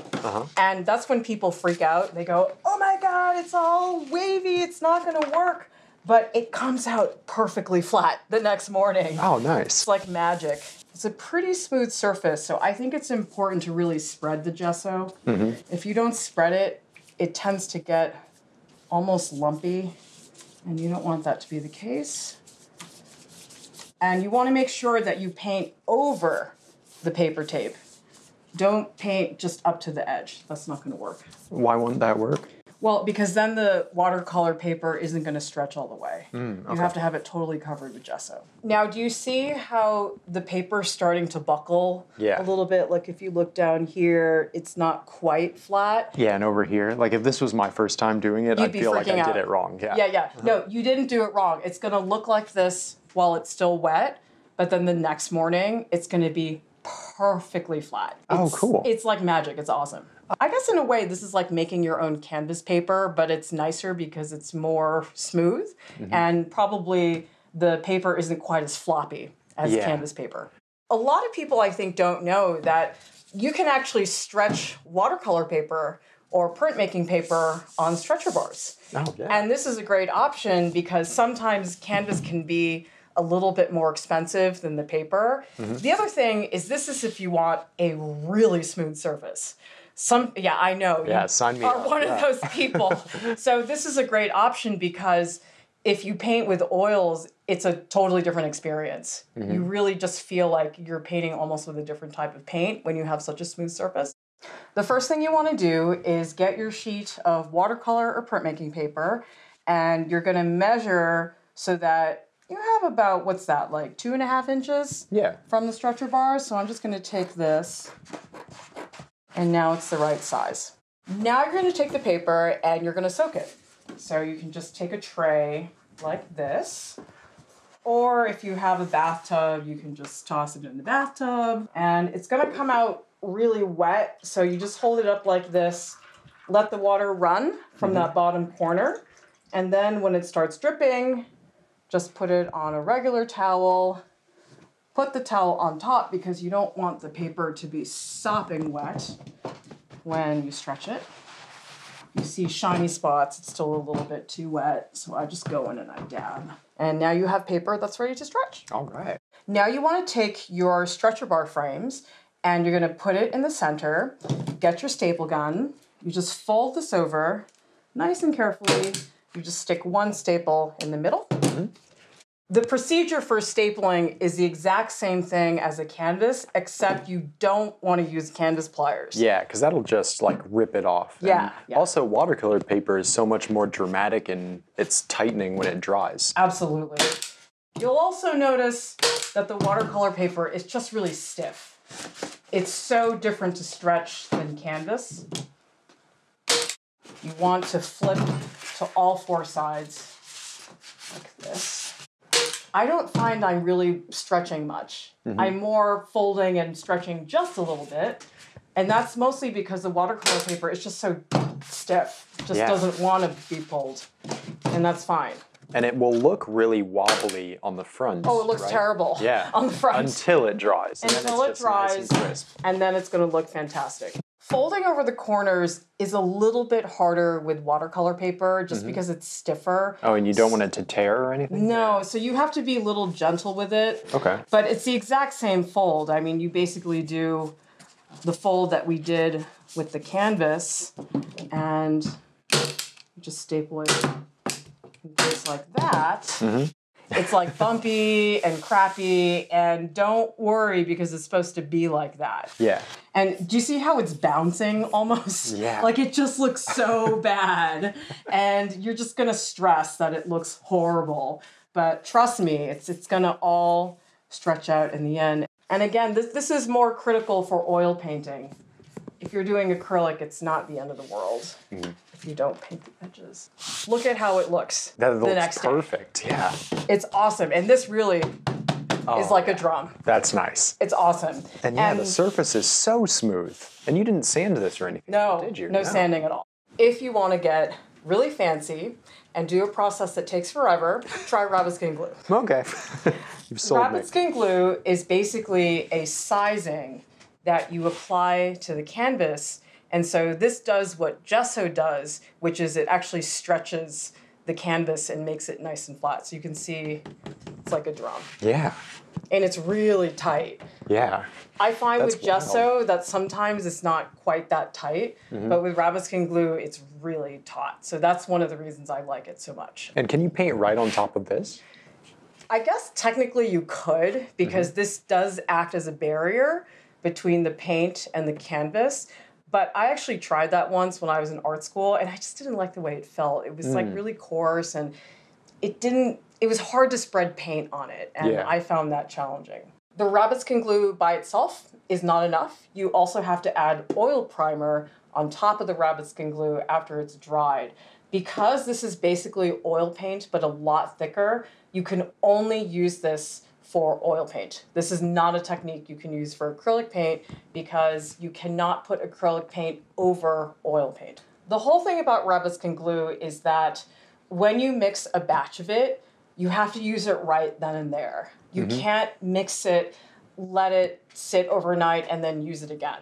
Speaker 3: And that's when people freak out. They go, oh my God, it's all wavy. It's not going to work. But it comes out perfectly flat the next morning.
Speaker 2: Oh, nice.
Speaker 3: It's like magic. It's a pretty smooth surface, so I think it's important to really spread the gesso. If you don't spread it, it tends to get almost lumpy, and you don't want that to be the case. And you want to make sure that you paint over the paper tape. Don't paint just up to the edge. That's not going to work.
Speaker 2: Why wouldn't that work?
Speaker 3: Well, because then the watercolor paper isn't going to stretch all the way. You have to have it totally covered with gesso. Now, do you see how the paper's starting to buckle a little bit? Like if you look down here, it's not quite flat.
Speaker 2: Yeah, and over here, like if this was my first time doing it, I'd feel like I did it wrong.
Speaker 3: Yeah. No, you didn't do it wrong. It's going to look like this while it's still wet, but then the next morning, it's going to be perfectly flat.
Speaker 2: Oh, cool.
Speaker 3: It's like magic. It's awesome. I guess in a way, this is like making your own canvas paper, but it's nicer because it's more smooth, and probably the paper isn't quite as floppy as canvas paper. A lot of people, I think, don't know that you can actually stretch watercolor paper or printmaking paper on stretcher bars.
Speaker 2: Oh, yeah.
Speaker 3: And this is a great option because sometimes canvas can be a little bit more expensive than the paper. The other thing is this is if you want a really smooth surface. I know.
Speaker 2: Yeah, sign me
Speaker 3: are
Speaker 2: up.
Speaker 3: one of those people. So this is a great option because if you paint with oils, it's a totally different experience. You really just feel like you're painting almost with a different type of paint when you have such a smooth surface. The first thing you want to do is get your sheet of watercolor or printmaking paper, and you're going to measure so that you have about, what's that, like 2.5 inches from the stretcher bar. So I'm just going to take this, and now it's the right size. Now you're going to take the paper and you're going to soak it. So you can just take a tray like this, or if you have a bathtub, you can just toss it in the bathtub, and it's going to come out really wet. So you just hold it up like this, let the water run from that bottom corner, and then when it starts dripping, just put it on a regular towel. Put the towel on top because you don't want the paper to be sopping wet when you stretch it. You see shiny spots, it's still a little bit too wet, so I just go in and I dab. And now you have paper that's ready to stretch.
Speaker 2: All right.
Speaker 3: Now you want to take your stretcher bar frames and you're going to put it in the center, get your staple gun, you just fold this over nice and carefully. You just stick one staple in the middle. The procedure for stapling is the exact same thing as a canvas, except you don't want to use canvas pliers.
Speaker 2: Yeah, because that'll just like rip it off.
Speaker 3: Yeah,
Speaker 2: And also, watercolor paper is so much more dramatic in its tightening when it dries.
Speaker 3: Absolutely. You'll also notice that the watercolor paper is just really stiff. It's so different to stretch than canvas. You want to flip to all 4 sides like this. I don't find I'm really stretching much. I'm more folding and stretching just a little bit. And that's mostly because the watercolor paper is just so stiff. It just doesn't want to be pulled. And that's fine.
Speaker 2: And it will look really wobbly on the front.
Speaker 3: Oh, it looks terrible on the front.
Speaker 2: Until it dries.
Speaker 3: Until it dries,
Speaker 2: nice and crisp.
Speaker 3: And then it's going to look fantastic. Folding over the corners is a little bit harder with watercolor paper just because it's stiffer.
Speaker 2: Oh, and you don't want it to tear or anything?
Speaker 3: No, so you have to be a little gentle with it.
Speaker 2: Okay.
Speaker 3: But it's the exact same fold. I mean, you basically do the fold that we did with the canvas, and you just staple it just like that. It's like bumpy and crappy, and don't worry because it's supposed to be like that.
Speaker 2: Yeah.
Speaker 3: And do you see how it's bouncing almost?
Speaker 2: Yeah.
Speaker 3: Like it just looks so bad, and you're just gonna stress that it looks horrible. But trust me, it's gonna all stretch out in the end. And again, this is more critical for oil painting. If you're doing acrylic, it's not the end of the world if you don't paint the edges. Look at how it looks
Speaker 2: That
Speaker 3: the
Speaker 2: looks
Speaker 3: next
Speaker 2: perfect.
Speaker 3: day.
Speaker 2: Yeah.
Speaker 3: It's awesome. And this really is like a drum.
Speaker 2: That's nice.
Speaker 3: It's awesome.
Speaker 2: And yeah, the surface is so smooth. And you didn't sand this or anything,
Speaker 3: No,
Speaker 2: did you?
Speaker 3: no sanding at all. If you want to get really fancy and do a process that takes forever, try Rabbitskin Glue.
Speaker 2: Okay. You've sold me.
Speaker 3: Rabbitskin Glue is basically a sizing that you apply to the canvas. And so this does what gesso does, which is it actually stretches the canvas and makes it nice and flat. So you can see it's like a drum.
Speaker 2: Yeah.
Speaker 3: And it's really tight.
Speaker 2: Yeah.
Speaker 3: I find
Speaker 2: That's
Speaker 3: with gesso that sometimes it's not quite that tight, but with Rabbitskin Glue, it's really taut. So that's one of the reasons I like it so much.
Speaker 2: And can you paint right on top of this?
Speaker 3: I guess technically you could, because this does act as a barrier between the paint and the canvas. But I actually tried that once when I was in art school, and I just didn't like the way it felt. It was like really coarse, and it was hard to spread paint on it, and I found that challenging. The Rabbitskin Glue by itself is not enough. You also have to add oil primer on top of the Rabbitskin Glue after it's dried. Because this is basically oil paint, but a lot thicker, you can only use this for oil paint. This is not a technique you can use for acrylic paint because you cannot put acrylic paint over oil paint. The whole thing about Rabbitskin glue is that when you mix a batch of it, you have to use it right then and there. You can't mix it, let it sit overnight, and then use it again.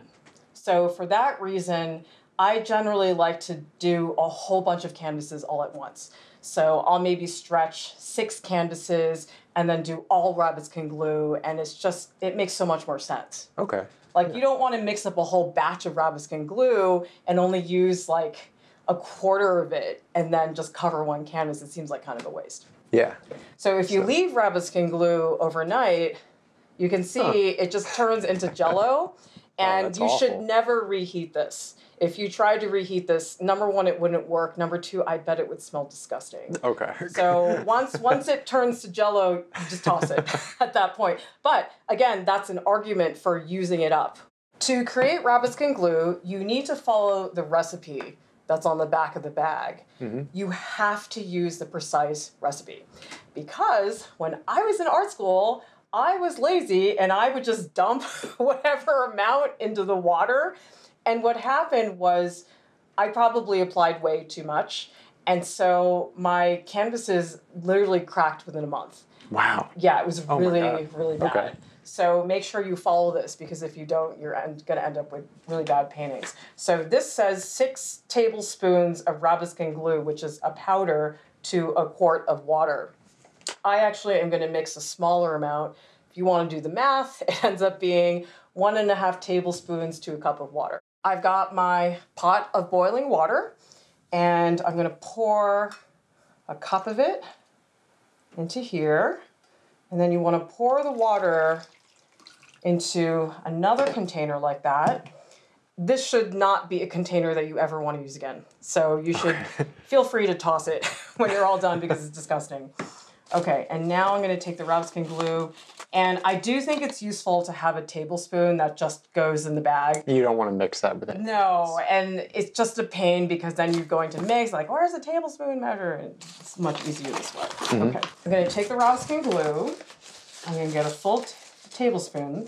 Speaker 3: So for that reason, I generally like to do a whole bunch of canvases all at once. So I'll maybe stretch 6 canvases and then do all Rabbitskin glue, and it makes so much more sense.
Speaker 2: Okay.
Speaker 3: Like, you don't want to mix up a whole batch of Rabbitskin glue and only use like a quarter of it and then just cover one canvas. It seems like kind of a waste.
Speaker 2: Yeah.
Speaker 3: So if you leave Rabbitskin glue overnight, you can see it just turns into Jell-O, and you should never reheat this. If you tried to reheat this, number one, it wouldn't work. Number two, I bet it would smell disgusting.
Speaker 2: Okay.
Speaker 3: So once it turns to Jell-O, you just toss it at that point. But again, that's an argument for using it up. To create Rabbitskin glue, you need to follow the recipe that's on the back of the bag. You have to use the precise recipe. Because when I was in art school, I was lazy and I would just dump whatever amount into the water. And what happened was I probably applied way too much. And so my canvases literally cracked within a month.
Speaker 2: Wow.
Speaker 3: Yeah, it was really, really bad.
Speaker 2: Okay.
Speaker 3: So make sure you follow this, because if you don't, you're going to end up with really bad paintings. So this says 6 tablespoons of Rabbitskin glue, which is a powder, to a quart of water. I actually am going to mix a smaller amount. If you want to do the math, it ends up being 1.5 tablespoons to a cup of water. I've got my pot of boiling water, and I'm going to pour a cup of it into here. And then you want to pour the water into another container like that. This should not be a container that you ever want to use again. So you should feel free to toss it when you're all done, because it's disgusting. Okay, and now I'm going to take the Rabbitskin glue, and I do think it's useful to have a tablespoon that just goes in the bag.
Speaker 2: You don't want to mix that with it.
Speaker 3: No, and it's just a pain, because then you're going to mix, like, where's the tablespoon measure? And it's much easier this way. Okay, I'm going to take the Rabbitskin glue. I'm going to get a full tablespoon.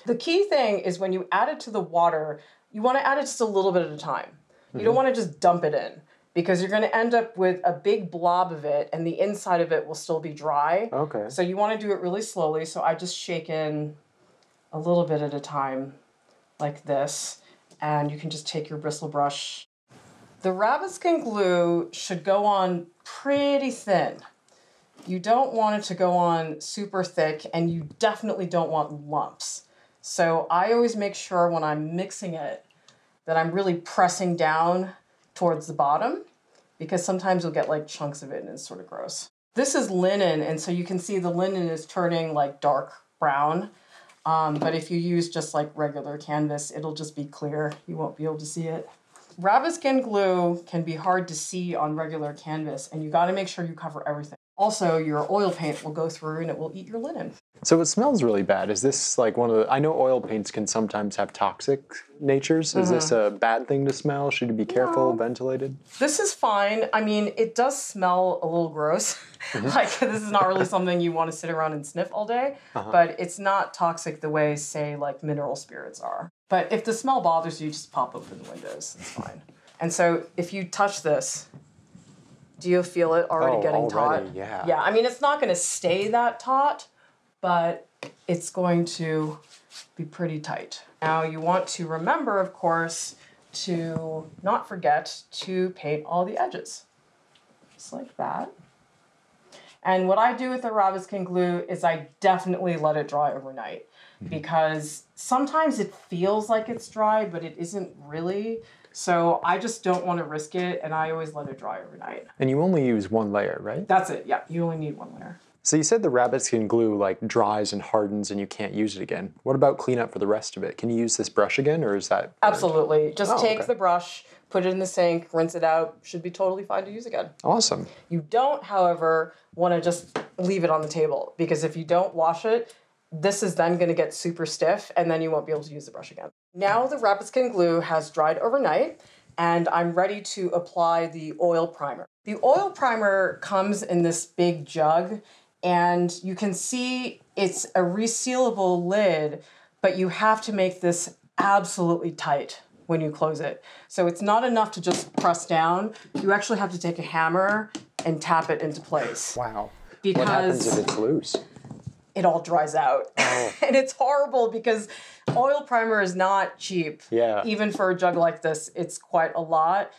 Speaker 3: The key thing is when you add it to the water, you want to add it just a little bit at a time. You don't want to just dump it in, because you're going to end up with a big blob of it, and the inside of it will still be dry.
Speaker 2: Okay.
Speaker 3: So you want to do it really slowly. So I just shake in a little bit at a time, like this, and you can just take your bristle brush. The Rabbitskin glue should go on pretty thin. You don't want it to go on super thick, and you definitely don't want lumps. So I always make sure when I'm mixing it that I'm really pressing down towards the bottom, because sometimes you'll get like chunks of it and it's sort of gross. This is linen, and so you can see the linen is turning like dark brown. But if you use just like regular canvas, it'll just be clear. You won't be able to see it. Rabbitskin glue can be hard to see on regular canvas, and you got to make sure you cover everything. Also, your oil paint will go through and it will eat your linen.
Speaker 2: So it smells really bad. Is this like one of the... I know oil paints can sometimes have toxic natures. Is this a bad thing to smell? Should you be careful, ventilated?
Speaker 3: This is fine. I mean, it does smell a little gross. Like, this is not really something you want to sit around and sniff all day, but it's not toxic the way, say, like mineral spirits are. But if the smell bothers you, just pop open the windows. It's fine. And so if you touch this, do you feel it already getting taut?
Speaker 2: Yeah.
Speaker 3: Yeah, I mean, it's not going to stay that taut, but it's going to be pretty tight. Now you want to remember, of course, to not forget to paint all the edges. Just like that. And what I do with the Rabbitskin glue is I definitely let it dry overnight, because sometimes it feels like it's dry, but it isn't really. So I just don't want to risk it, and I always let it dry overnight.
Speaker 2: And you only use one layer, right?
Speaker 3: That's it, yeah. You only need one layer.
Speaker 2: So you said the Rabbitskin glue like dries and hardens and you can't use it again. What about cleanup for the rest of it? Can you use this brush again, or is that...
Speaker 3: Absolutely. Just take the brush, put it in the sink, rinse it out. Should be totally fine to use again.
Speaker 2: Awesome.
Speaker 3: You don't, however, want to just leave it on the table, because if you don't wash it, this is then going to get super stiff, and then you won't be able to use the brush again. Now the Rabbitskin glue has dried overnight, and I'm ready to apply the oil primer. The oil primer comes in this big jug, and you can see it's a resealable lid, but you have to make this absolutely tight when you close it. So it's not enough to just press down. You actually have to take a hammer and tap it into place.
Speaker 2: Wow.
Speaker 3: Because
Speaker 2: what happens if it's loose?
Speaker 3: It all dries out.
Speaker 2: Oh.
Speaker 3: And it's horrible because oil primer is not cheap.
Speaker 2: Yeah.
Speaker 3: Even for a jug like this, it's quite a lot.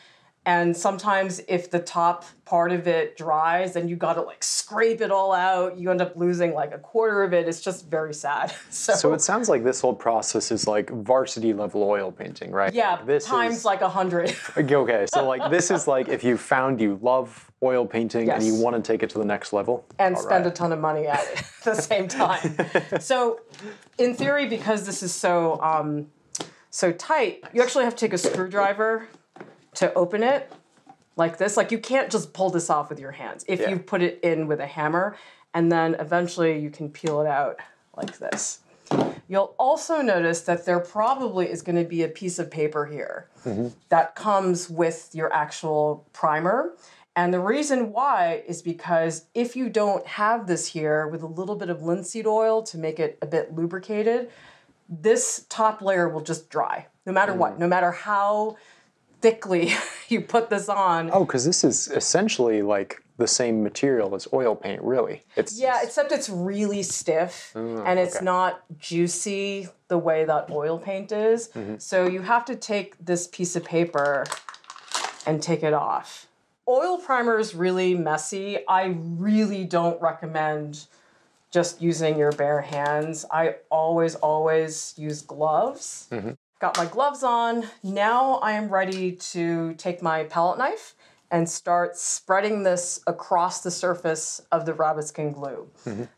Speaker 3: And sometimes if the top part of it dries, then you got to like scrape it all out. You end up losing like a quarter of it. It's just very sad.
Speaker 2: So it sounds like this whole process is like varsity level oil painting, right?
Speaker 3: Yeah,
Speaker 2: like this
Speaker 3: times
Speaker 2: is,
Speaker 3: like 100.
Speaker 2: Okay, so like this is like if you found you love oil painting and you want to take it to the next level.
Speaker 3: And spend a ton of money at it at the same time. So in theory, because this is so, so tight, you actually have to take a screwdriver to open it like this. Like you can't just pull this off with your hands if you put it in with a hammer, and then eventually you can peel it out like this. You'll also notice that there probably is going to be a piece of paper here that comes with your actual primer. And the reason why is because if you don't have this here with a little bit of linseed oil to make it a bit lubricated, this top layer will just dry no matter what, no matter how thickly you put this on.
Speaker 2: Oh, because this is essentially like the same material as oil paint, really.
Speaker 3: Yeah, except it's really stiff and it's not juicy the way that oil paint is. So you have to take this piece of paper and take it off. Oil primer is really messy. I really don't recommend just using your bare hands. I always use gloves. Got my gloves on. Now I am ready to take my palette knife and start spreading this across the surface of the Rabbitskin glue.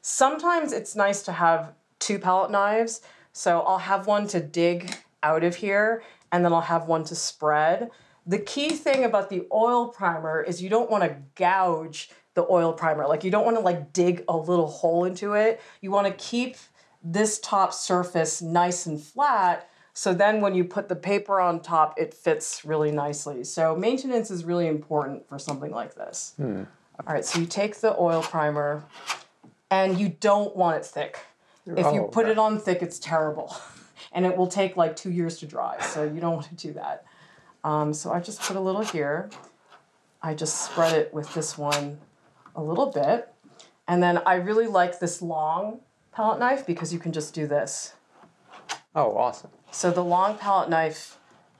Speaker 3: Sometimes it's nice to have two palette knives. So I'll have one to dig out of here, and then I'll have one to spread. The key thing about the oil primer is you don't want to gouge the oil primer. Like you don't want to like dig a little hole into it. You want to keep this top surface nice and flat, so then when you put the paper on top, it fits really nicely. So maintenance is really important for something like this. All right, so you take the oil primer, and you don't want it thick. If you put it on thick, it's terrible. And it will take like 2 years to dry, so you don't want to do that. So I just put a little here. I just spread it with this one a little bit. And then I really like this long palette knife because you can just do this.
Speaker 2: Oh, awesome.
Speaker 3: So the long palette knife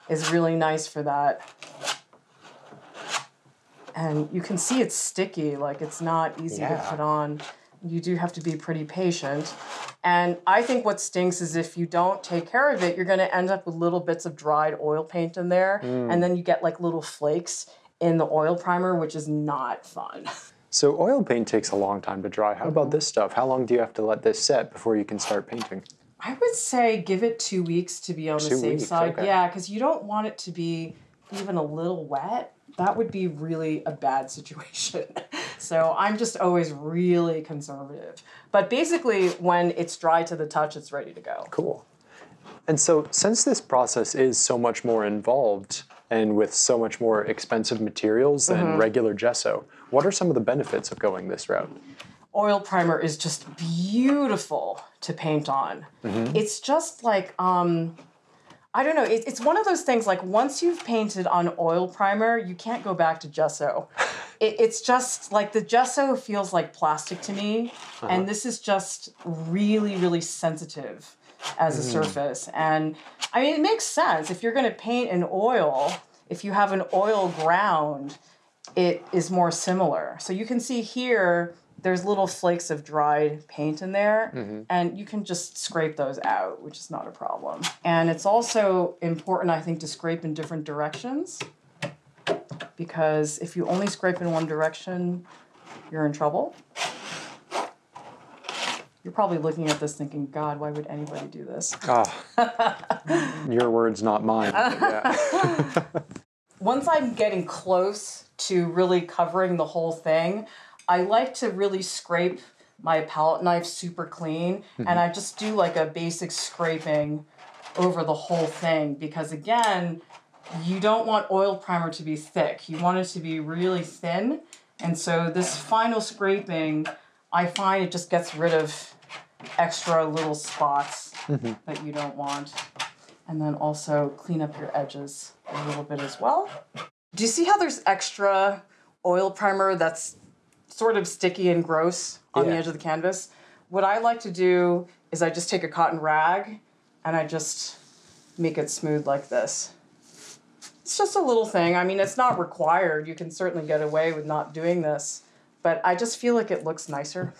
Speaker 3: is really nice for that. And you can see it's sticky, like it's not easy to put on. You do have to be pretty patient. And I think what stinks is if you don't take care of it, you're going to end up with little bits of dried oil paint in there. And then you get like little flakes in the oil primer, which is not fun.
Speaker 2: So oil paint takes a long time to dry. How about this stuff? How long do you have to let this set before you can start painting?
Speaker 3: I would say give it 2 weeks to be on the safe side. Okay. Yeah, because you don't want it to be even a little wet. That would be really a bad situation. So I'm just always really conservative. But basically, when it's dry to the touch, it's ready to go.
Speaker 2: Cool. And so since this process is so much more involved and with so much more expensive materials than regular gesso, what are some of the benefits of going this route?
Speaker 3: Oil primer is just beautiful to paint on. It's just like, I don't know, it's one of those things like once you've painted on oil primer, you can't go back to gesso. It's just like the gesso feels like plastic to me, and this is just really, really sensitive as a surface. And I mean, it makes sense. If you're going to paint in oil, if you have an oil ground, it is more similar. So you can see here, there's little flakes of dried paint in there, and you can just scrape those out, which is not a problem. And it's also important, I think, to scrape in different directions, because if you only scrape in one direction, you're in trouble. You're probably looking at this thinking, God, why would anybody do this?
Speaker 2: Your words, not mine. Yeah.
Speaker 3: Once I'm getting close to really covering the whole thing, I like to really scrape my palette knife super clean, and I just do like a basic scraping over the whole thing, because again, you don't want oil primer to be thick. You want it to be really thin, and so this final scraping, I find it just gets rid of extra little spots that you don't want. And then also clean up your edges a little bit as well. Do you see how there's extra oil primer that's sort of sticky and gross on the edge of the canvas? What I like to do is I just take a cotton rag and I just make it smooth like this. It's just a little thing. I mean, it's not required. You can certainly get away with not doing this, but I just feel like it looks nicer.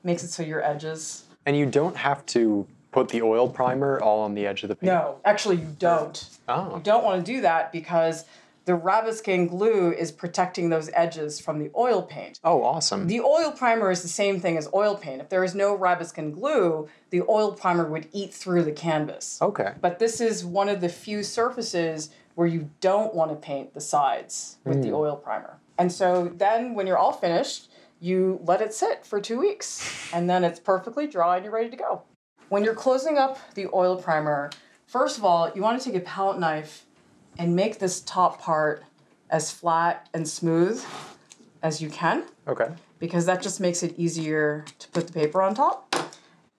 Speaker 3: Makes it so your edges...
Speaker 2: And you don't have to put the oil primer all on the edge of the paint?
Speaker 3: No, actually you don't.
Speaker 2: Oh.
Speaker 3: You don't want to do that because the Rabbitskin Glue is protecting those edges from the oil paint.
Speaker 2: Oh, awesome.
Speaker 3: The oil primer is the same thing as oil paint. If there is no Rabbitskin Glue, the oil primer would eat through the canvas.
Speaker 2: Okay.
Speaker 3: But this is one of the few surfaces where you don't want to paint the sides with the oil primer. And so then when you're all finished, you let it sit for 2 weeks. And then it's perfectly dry and you're ready to go. When you're closing up the oil primer, first of all, you want to take a palette knife and make this top part as flat and smooth as you can.
Speaker 2: Okay.
Speaker 3: Because that just makes it easier to put the paper on top.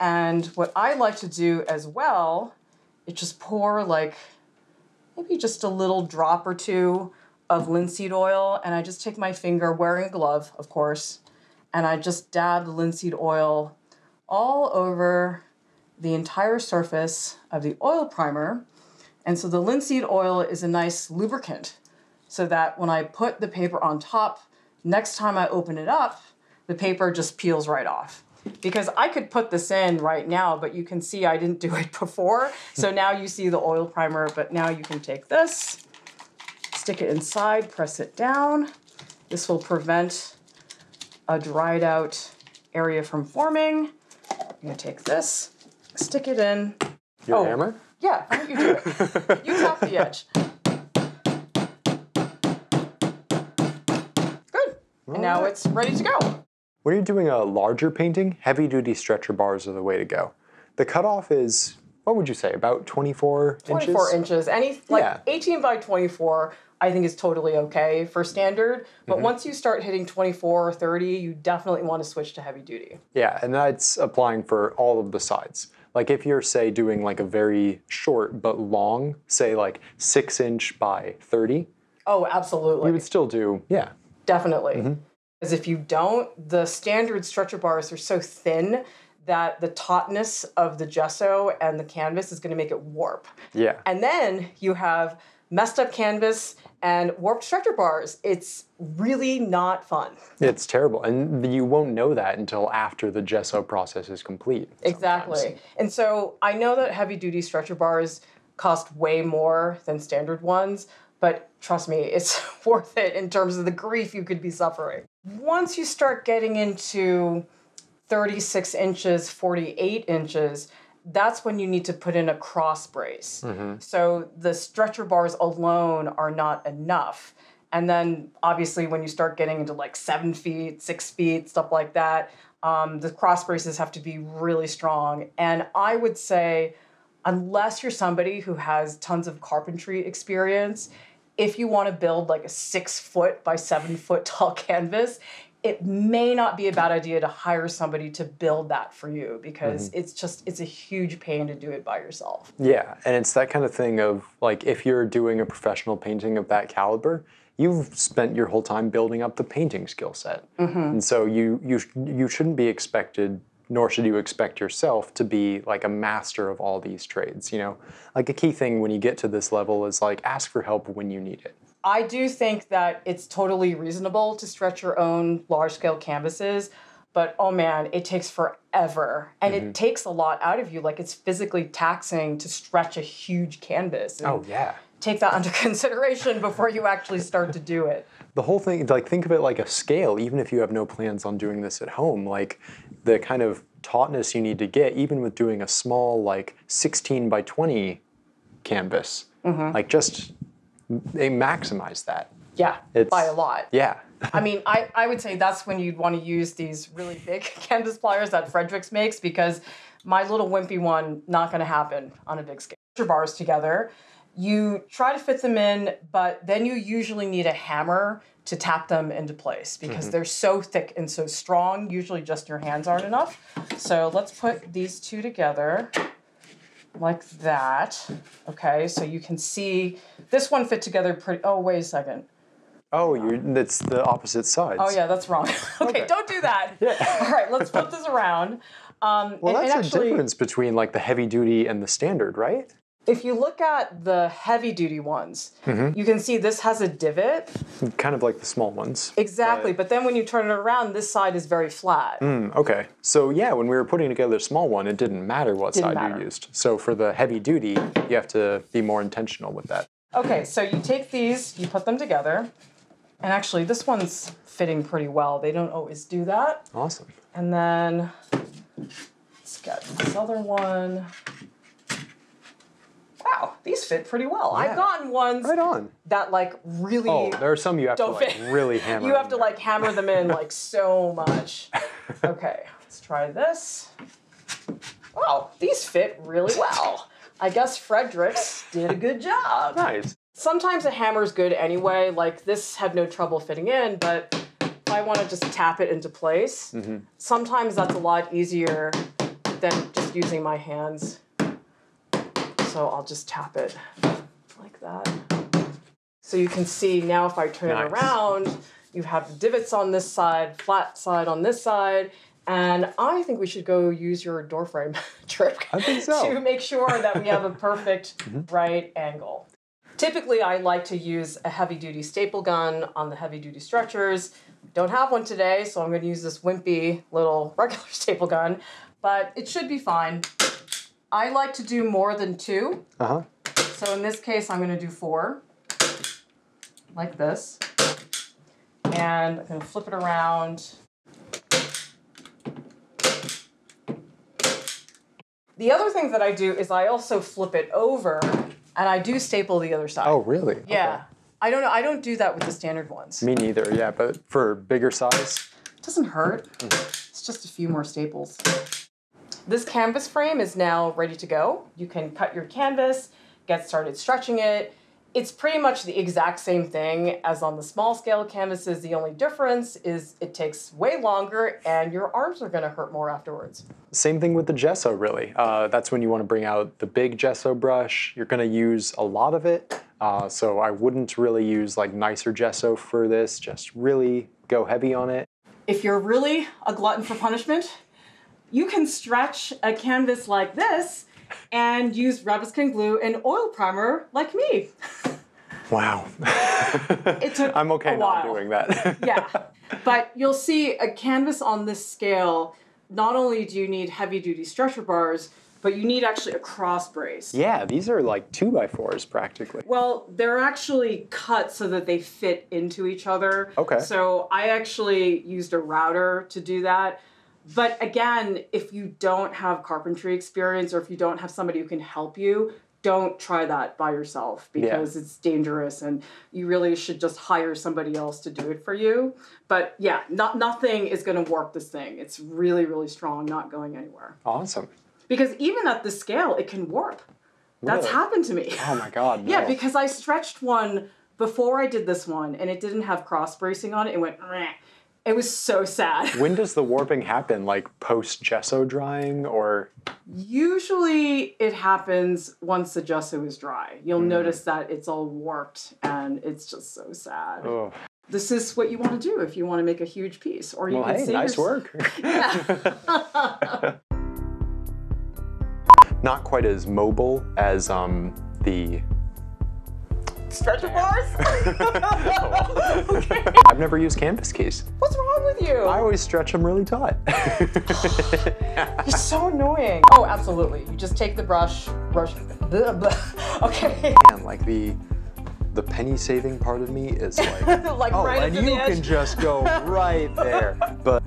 Speaker 3: And what I like to do as well is just pour like maybe just a little drop or two of linseed oil, and I just take my finger, wearing a glove, of course, and I just dab the linseed oil all over the entire surface of the oil primer. And so the linseed oil is a nice lubricant so that when I put the paper on top, next time I open it up, the paper just peels right off. Because I could put this in right now, but you can see I didn't do it before. So now you see the oil primer, but now you can take this, stick it inside, press it down. This will prevent a dried out area from forming. I'm gonna take this, stick it in.
Speaker 2: Your hammer?
Speaker 3: Yeah, why don't you do it? You tap the edge. Good. And now it's ready to go.
Speaker 2: When you're doing a larger painting, heavy-duty stretcher bars are the way to go. The cutoff is, what would you say, about 24 inches?
Speaker 3: 24 inches. 18 by 24, I think is totally okay for standard. But once you start hitting 24 or 30, you definitely want to switch to heavy duty.
Speaker 2: Yeah, and that's applying for all of the sides. Like if you're, say, doing like a very short but long, say like 6 inch by 30.
Speaker 3: Oh, absolutely.
Speaker 2: You would still do, yeah.
Speaker 3: Definitely. Because if you don't, the standard stretcher bars are so thin that the tautness of the gesso and the canvas is going to make it warp.
Speaker 2: Yeah.
Speaker 3: And then you have messed up canvas and warped stretcher bars. It's really not fun.
Speaker 2: It's terrible. And you won't know that until after the gesso process is complete.
Speaker 3: Exactly.
Speaker 2: Sometimes.
Speaker 3: And so I know that heavy-duty stretcher bars cost way more than standard ones, but trust me, it's worth it in terms of the grief you could be suffering. Once you start getting into 36 inches, 48 inches, that's when you need to put in a cross brace. So the stretcher bars alone are not enough. And then obviously when you start getting into like 7 feet, 6 feet, stuff like that, the cross braces have to be really strong. And I would say, unless you're somebody who has tons of carpentry experience, if you want to build like a 6 foot by 7 foot tall canvas, it may not be a bad idea to hire somebody to build that for you because it's a huge pain to do it by yourself.
Speaker 2: Yeah, and it's that kind of thing of like if you're doing a professional painting of that caliber, you've spent your whole time building up the painting skill set. And so you shouldn't be expected, nor should you expect yourself to be like a master of all these trades, you know? Like a key thing when you get to this level is like ask for help when you need it.
Speaker 3: I do think that it's totally reasonable to stretch your own large-scale canvases, but oh man, it takes forever. And it takes a lot out of you. Like it's physically taxing to stretch a huge canvas. And
Speaker 2: Oh yeah.
Speaker 3: take that under consideration before you actually start to do it.
Speaker 2: The whole thing, like think of it like a scale, even if you have no plans on doing this at home, like the kind of tautness you need to get, even with doing a small like 16 by 20 canvas, like just they maximize that.
Speaker 3: Yeah, by a lot.
Speaker 2: Yeah.
Speaker 3: I mean, I would say that's when you'd want to use these really big canvas pliers that Fredericks makes because my little wimpy one, not going to happen on a big scale. Your bars together, You try to fit them in, but then you usually need a hammer to tap them into place because they're so thick and so strong. Usually just your hands aren't enough. So let's put these two together like that. Okay, so you can see this one fit together pretty, oh, wait a second.
Speaker 2: Oh, that's the opposite sides.
Speaker 3: Oh yeah, that's wrong. Okay, don't do that. Yeah. All right, let's flip this around.
Speaker 2: Well, that's the difference between like the heavy duty and the standard, right?
Speaker 3: If you look at the heavy duty ones, you can see this has a divot.
Speaker 2: Kind of like the small ones.
Speaker 3: Exactly, but then when you turn it around, this side is very flat.
Speaker 2: Okay, so yeah, when we were putting together the small one, it didn't matter what side you used. So for the heavy duty, you have to be more intentional with that. Okay,
Speaker 3: so you take these, you put them together, and actually this one's fitting pretty well. They don't always do that.
Speaker 2: Awesome.
Speaker 3: And then let's get this other one. Wow, these fit pretty well. Yeah. I've gotten ones that like really.
Speaker 2: Oh, there are some you have to like really hammer.
Speaker 3: You have to like hammer them in like so much. Okay, let's try this. Wow, these fit really well. I guess Fredericks did a good job.
Speaker 2: Nice.
Speaker 3: Sometimes a hammer's good anyway. Like this had no trouble fitting in, but if I want to just tap it into place, sometimes that's a lot easier than just using my hands. So I'll just tap it like that. So you can see now if I turn it around, you have the divots on this side, flat side on this side, and I think we should go use your door frame trick to make sure that we have a perfect right angle. Typically, I like to use a heavy-duty staple gun on the heavy-duty stretchers. Don't have one today, so I'm going to use this wimpy little regular staple gun, but it should be fine. I like to do more than 2. So in this case, I'm going to do 4, like this. And I'm going to flip it around. The other thing that I do is I also flip it over, and I do staple the other side.
Speaker 2: Oh, really?
Speaker 3: Yeah.
Speaker 2: Okay.
Speaker 3: I don't know. I don't do that with the standard ones.
Speaker 2: Me neither, yeah, but for bigger size?
Speaker 3: It doesn't hurt. It's just a few more staples. This canvas frame is now ready to go. You can cut your canvas, get started stretching it. It's pretty much the exact same thing as on the small scale canvases. The only difference is it takes way longer and your arms are going to hurt more afterwards.
Speaker 2: Same thing with the gesso, really. That's when you want to bring out the big gesso brush. You're going to use a lot of it. So I wouldn't really use like nicer gesso for this. Just really go heavy on it.
Speaker 3: If you're really a glutton for punishment, you can stretch a canvas like this and use Rabbitskin Glue and oil primer like me.
Speaker 2: Wow.
Speaker 3: It took
Speaker 2: I'm okay
Speaker 3: a
Speaker 2: not
Speaker 3: while.
Speaker 2: doing that.
Speaker 3: Yeah, but you'll see a canvas on this scale, not only do you need heavy-duty stretcher bars, but you need actually a cross brace.
Speaker 2: Yeah, these are like 2x4s practically.
Speaker 3: Well, they're actually cut so that they fit into each other.
Speaker 2: Okay.
Speaker 3: So I actually used a router to do that. But again, if you don't have carpentry experience or if you don't have somebody who can help you, don't try that by yourself because it's dangerous and you really should just hire somebody else to do it for you. But yeah, nothing is going to warp this thing. It's really, really strong, not going anywhere.
Speaker 2: Awesome.
Speaker 3: Because even at this scale, it can warp. That's happened to me.
Speaker 2: Oh my God, no.
Speaker 3: Yeah, because I stretched one before I did this one and it didn't have cross bracing on it. It went, meh. It was so sad.
Speaker 2: When does the warping happen? Like post gesso drying or?
Speaker 3: Usually it happens once the gesso is dry. You'll notice that it's all warped and it's just so sad.
Speaker 2: Oh.
Speaker 3: This is what you want to do if you want to make a huge piece. Or you
Speaker 2: well,
Speaker 3: can
Speaker 2: hey,
Speaker 3: save
Speaker 2: nice work.
Speaker 3: Yeah.
Speaker 2: Not quite as mobile as the
Speaker 3: stretcher bars? Okay.
Speaker 2: I've never used canvas keys.
Speaker 3: What's wrong with you?
Speaker 2: I always stretch them really taut.
Speaker 3: You're so annoying. Oh, absolutely. You just take the brush. Blah, blah. Okay.
Speaker 2: Man, like the penny saving part of me is like,
Speaker 3: like
Speaker 2: oh,
Speaker 3: right
Speaker 2: and
Speaker 3: up to
Speaker 2: you
Speaker 3: the edge.
Speaker 2: can just go right there. But